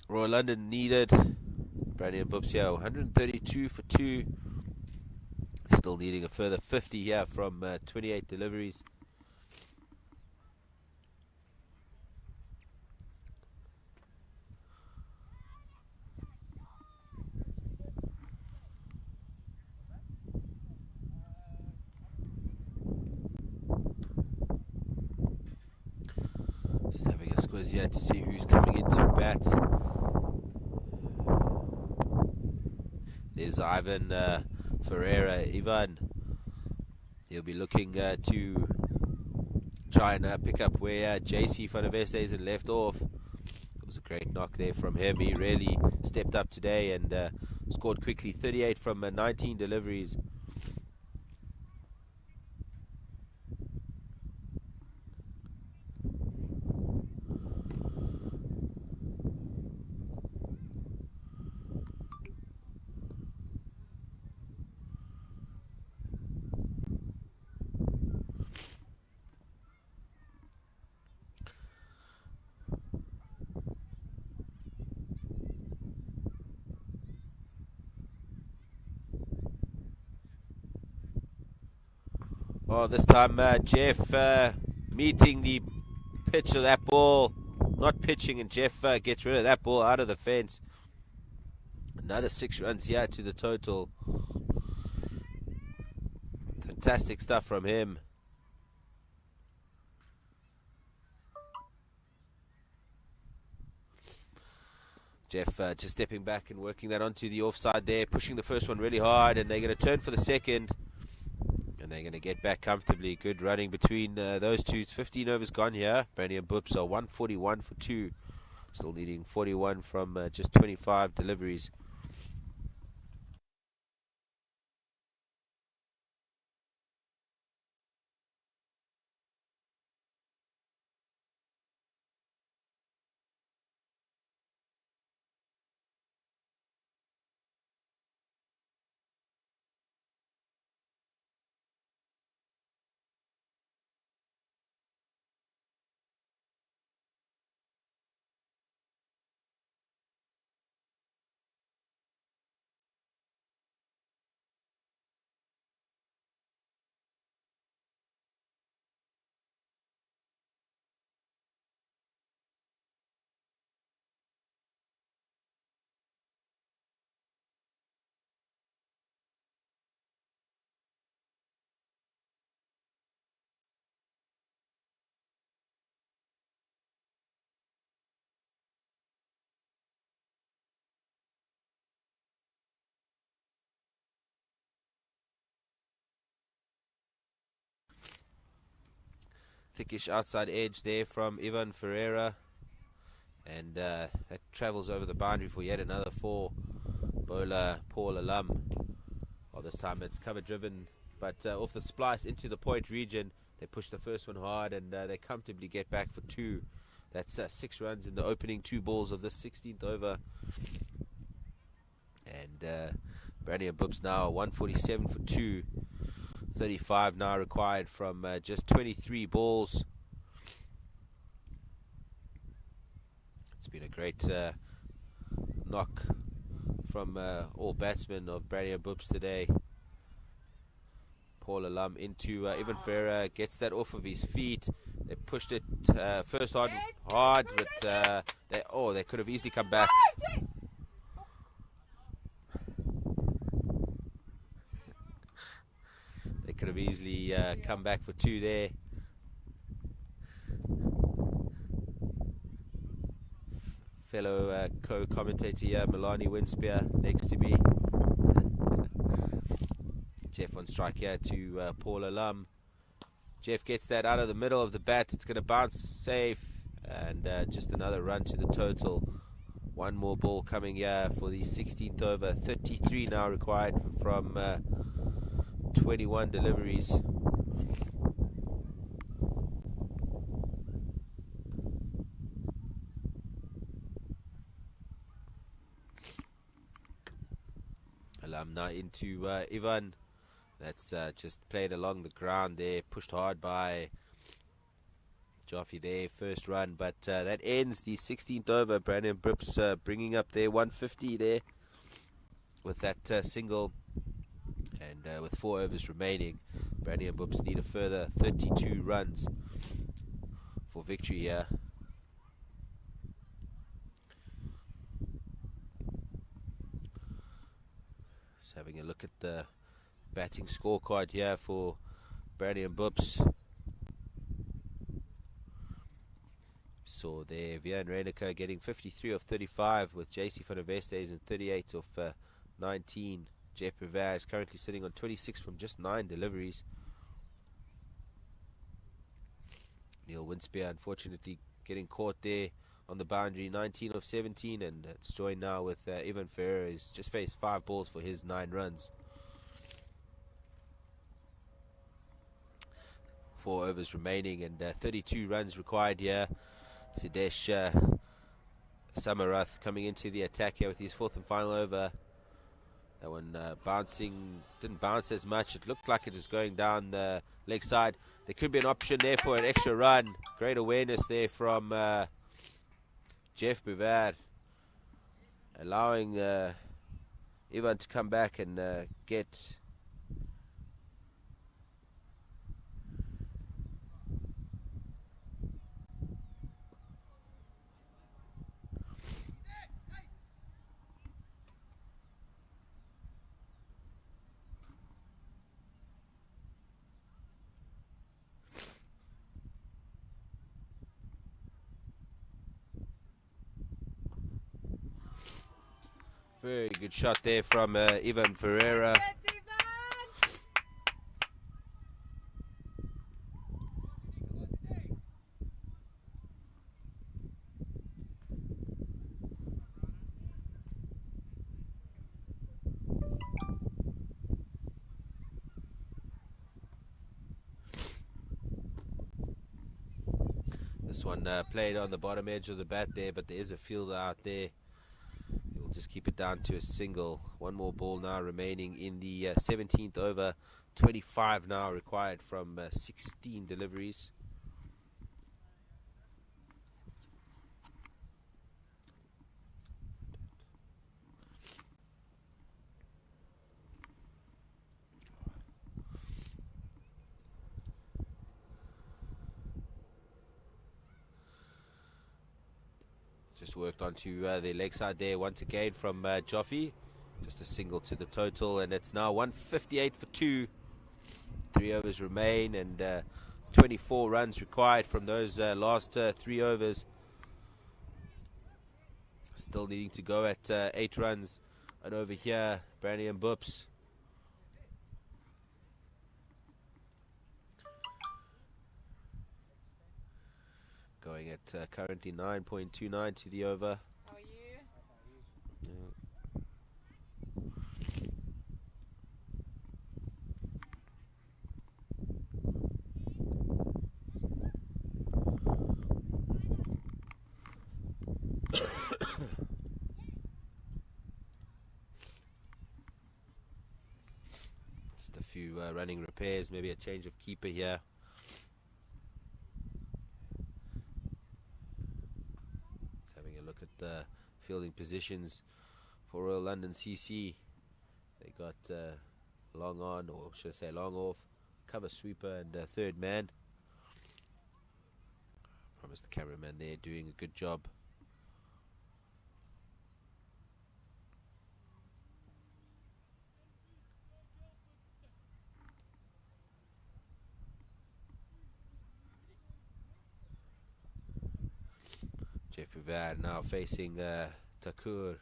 Royal London needed. Brandy and Bubs here, 132 for 2. Still needing a further 50 here from 28 deliveries. Just having a squiz here to see who's coming into bat. There's Ivan Ferreira. Ivan, he'll be looking to try and pick up where JC Van der Westhuizen left off. It was a great knock there from him. He really stepped up today and scored quickly. 38 from 19 deliveries. Oh, this time Jeff meeting the pitch of that ball. Not pitching, and Jeff gets rid of that ball out of the fence. Another 6 runs here to the total. Fantastic stuff from him. Jeff just stepping back and working that onto the offside there, pushing the first one really hard, and they're going to turn for the second. And they're going to get back comfortably. Good running between those two. It's 15 overs gone here. Brandy and Bubs are 141 for 2. Still needing 41 from just 25 deliveries. thickish outside edge there from Ivan Ferreira. And that travels over the boundary for yet another 4. Bowler Paul Alum. Well, this time it's cover driven, but off the splice into the point region. They push the first one hard, and they comfortably get back for 2. That's 6 runs in the opening 2 balls of the 16th over. And Brandy and Boops now 147 for 2. 35 now required from just 23 balls. It's been a great knock from all batsmen of Brandy and Boops today. Paul Alum into Ivan Ferreira, gets that off of his feet. They pushed it first hard, but they could have easily come back. They could have easily come back for 2 there. Fellow co-commentator here, Milani Winspear, next to me. Jeff on strike here to Paul Alum. Jeff gets that out of the middle of the bat. It's going to bounce safe, and just another run to the total. 1 more ball coming here for the 16th over. 33 now required from 21 deliveries. Alum now into Ivan. That's just played along the ground there, pushed hard by Jaffe there, first run, but that ends the 16th over. Brandon Brips bringing up their 150 there with that single, and with 4 overs remaining, Brandon Brips need a further 32 runs for victory here. Just having a look at the batting scorecard here for Brandy and Boops. So there, Vian Reiniger getting 53 of 35 with JC van der Vestes and 38 of 19. Jeff Rivera is currently sitting on 26 from just 9 deliveries. Neil Winspear unfortunately getting caught there on the boundary, 19 of 17, and it's joined now with Ivan Ferreira. He's just faced 5 balls for his 9 runs. 4 overs remaining, and 32 runs required here. Sidesh Samarath coming into the attack here with his 4th and final over. That one bouncing, didn't bounce as much. It looked like it was going down the leg side. There could be an option there for an extra run. Great awareness there from Jeff Brevard, allowing Ivan to come back and get very good shot there from Ivan Ferreira. This one played on the bottom edge of the bat there, but there is a fielder out there. Just keep it down to a single. 1 more ball now remaining in the 17th over. 25 now required from 16 deliveries. Just worked onto the leg side there once again from Jaffe. Just a single to the total, and it's now 158 for 2. 3 overs remain, and 24 runs required from those last 3 overs. Still needing to go at 8 runs. And over here, Brandy and Boops. Sitting at currently 9.29 to the over. How are you? Just a few running repairs, maybe a change of keeper here. Just having a look at the fielding positions for Royal London CC. They got long on, or should I say long off, cover sweeper and third man. Promise the cameraman there doing a good job. Jeff Pivard now facing Takur.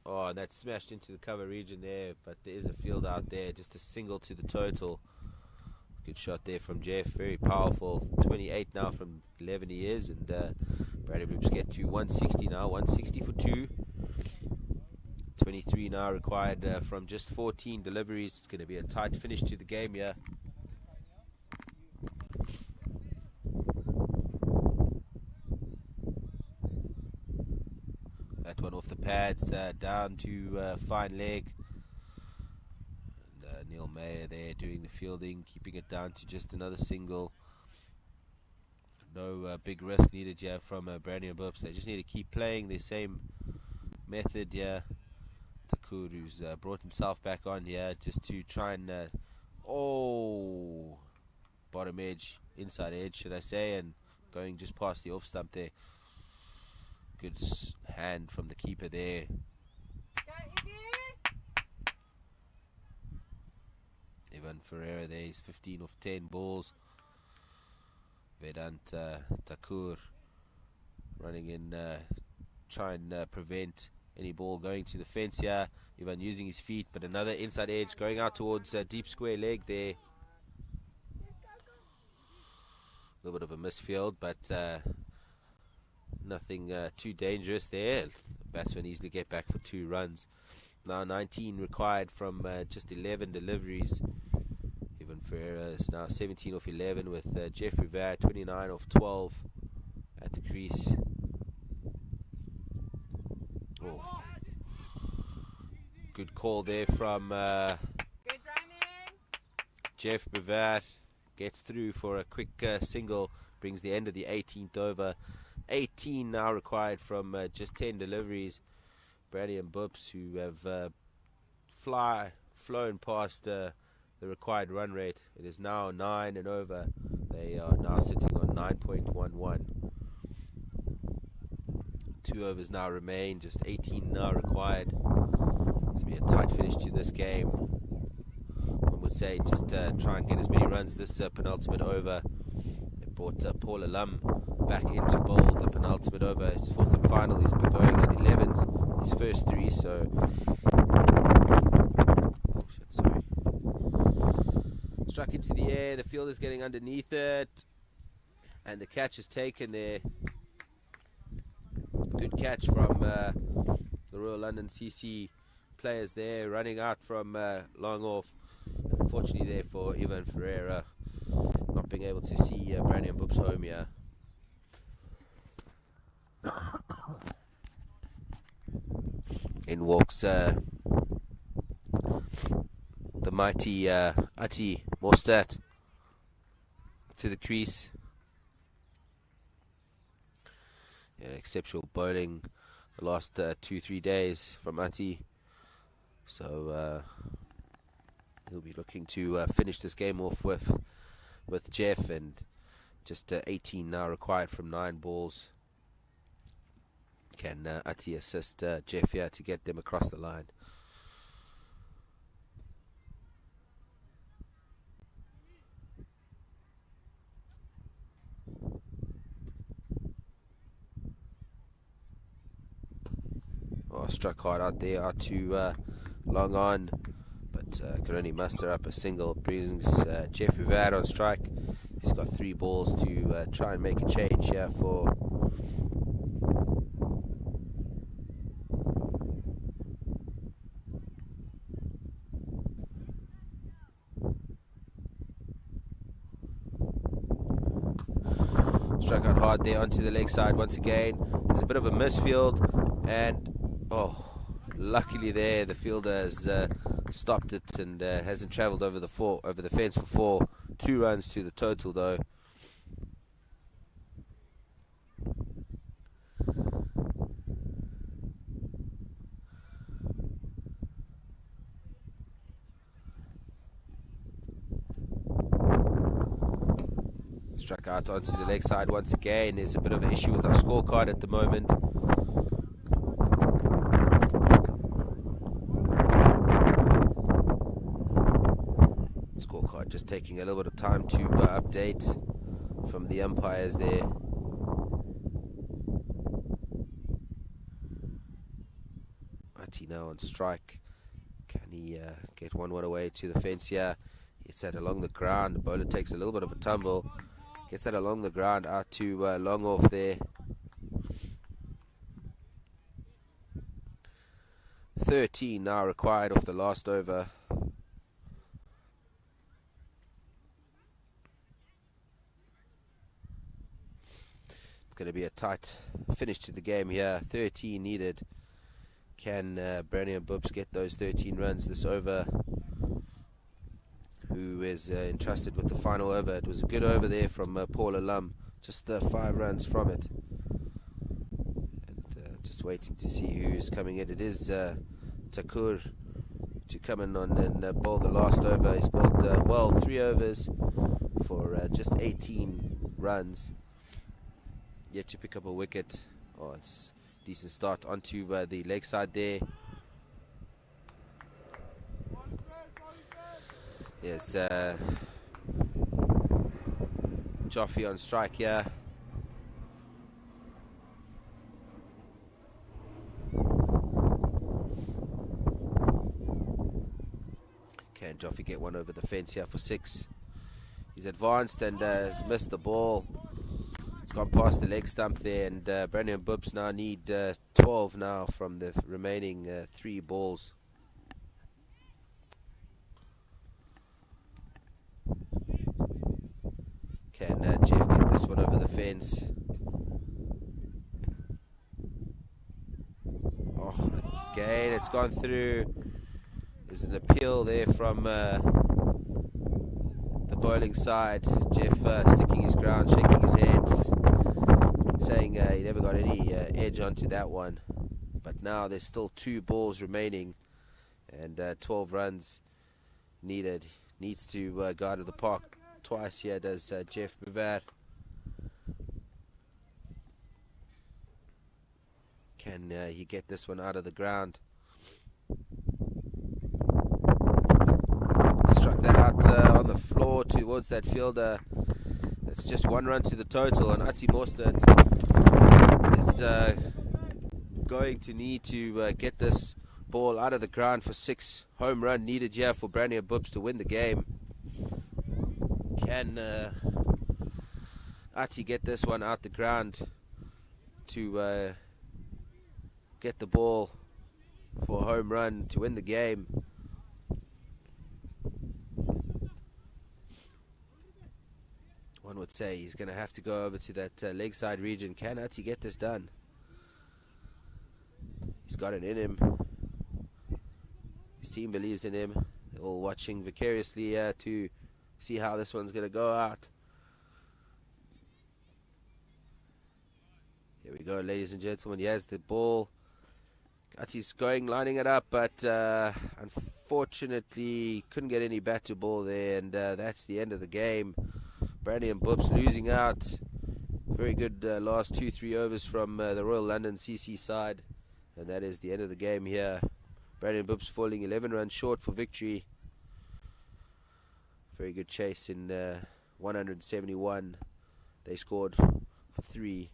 Oh, and that's smashed into the cover region there, but there is a field out there, just a single to the total. Good shot there from Jeff, very powerful. 28 now from 11 he is, and Brady Boops get to 160 now, 160 for 2. 23 now required from just 14 deliveries. It's going to be a tight finish to the game here. That one off the pads, down to fine leg. And Neil Mayer there doing the fielding, keeping it down to just another single. No big risk needed here from Brandy and Bubs. They just need to keep playing the same method here. Takur, who's brought himself back on here just to try and bottom edge, inside edge should I say, and going just past the off stump there. Good hand from the keeper there. Ivan Ferreira there, he's 15 off 10 balls. Vedant Takur running in, try and prevent any ball going to the fence here. Ivan using his feet, but another inside edge going out towards deep square leg there. A little bit of a misfield, but nothing too dangerous there. The batsman easily get back for 2 runs. Now 19 required from just 11 deliveries. Ivan Ferreira is now 17 off 11 with Jeff Pivard 29 off 12 at the crease. Oh. Good call there from Good running. Jeff Pivard. Gets through for a quick single, brings the end of the 18th over. 18 now required from just 10 deliveries. Brady and Boops, who have flown past the required run rate. It is now 9 and over. They are now sitting on 9.11. 2 overs now remain, just 18 now required. It's going to be a tight finish to this game. One would say just try and get as many runs this penultimate over. They brought Paul Alum back into bowl the penultimate over. His 4th and final. He's been going in 11s, his first 3, so... Oh shit, sorry. Struck into the air, the fielder's getting underneath it, and the catch is taken there. Good catch from the Royal London CC players there, running out from long off. Unfortunately there for Ivan Ferreira, not being able to see Brandon Boops home here. In walks the mighty Ati Mostert to the crease. Yeah, exceptional bowling the last 2-3 days from Ati. So he'll be looking to finish this game off with Jeff, and just 18 now required from 9 balls. Can Ati assist Jeff here to get them across the line? Oh, struck hard out there, out to long on, but could only muster up a single. Brings Jeff Pivard on strike. He's got 3 balls to try and make a change here for struck out hard there onto the leg side once again. There's a bit of a misfield, and luckily there the fielder has stopped it and hasn't travelled over the fence for 4. 2 runs to the total though. Struck out onto the leg side once again. There's a bit of an issue with our scorecard at the moment. Scorecard just taking a little bit of time to update from the umpires there. Ati now on strike. Can he get one away to the fence here? Hits that along the ground. The bowler takes a little bit of a tumble. Gets that along the ground out to long off there. 13 now required off the last over. It's going to be a tight finish to the game here. 13 needed. Can Brownie and Boobs get those 13 runs this over? Who is entrusted with the final over. It was a good over there from Paul Alum, just 5 runs from it. And just waiting to see who's coming in. It is Takur to come in on and bowl the last over. He's bowled 3 overs for just 18 runs. Yet to pick up a wicket. Oh, it's a decent start onto the leg side there. Yes, Joffy on strike here. Can Joffy get one over the fence here for 6? He's advanced and has missed the ball. It's gone past the leg stump there, and Brandon Boobs now need 12 now from the remaining 3 balls. Can Jeff get this one over the fence? Oh, again, it's gone through. There's an appeal there from the bowling side. Jeff sticking his ground, shaking his head, saying he never got any edge onto that one. But now there's still 2 balls remaining and 12 runs needed. Needs to go out of the park twice here, does Jeff Bavard. Can he get this one out of the ground? Struck that out on the floor towards that fielder. It's just 1 run to the total, and Ati Mostert is going to need to get this ball out of the ground for 6. Home run needed here for Brandy and Boobs to win the game. Can Ati get this one out the ground to get the ball for a home run to win the game? One would say he's going to have to go over to that leg side region. Can Ati get this done? He's got it in him. His team believes in him. They're all watching vicariously to see how this one's going to go out. Here we go, ladies and gentlemen. He has the ball. Ati's going, lining it up, but unfortunately couldn't get any bat to ball there, and that's the end of the game. Brandy and Boobs losing out. Very good last 2-3 overs from the Royal London CC side, and that is the end of the game here. Brandy and Boobs falling 11 runs short for victory. Very good chase in 171. They scored for 3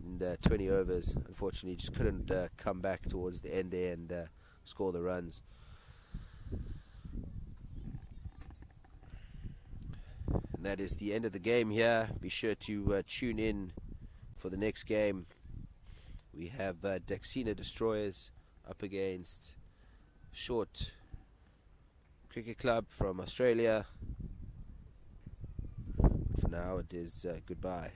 in 20 overs. Unfortunately, just couldn't come back towards the end there and score the runs. And that is the end of the game here. Be sure to tune in for the next game. We have Daxina Destroyers up against Short Cricket Club from Australia. For now, it is goodbye.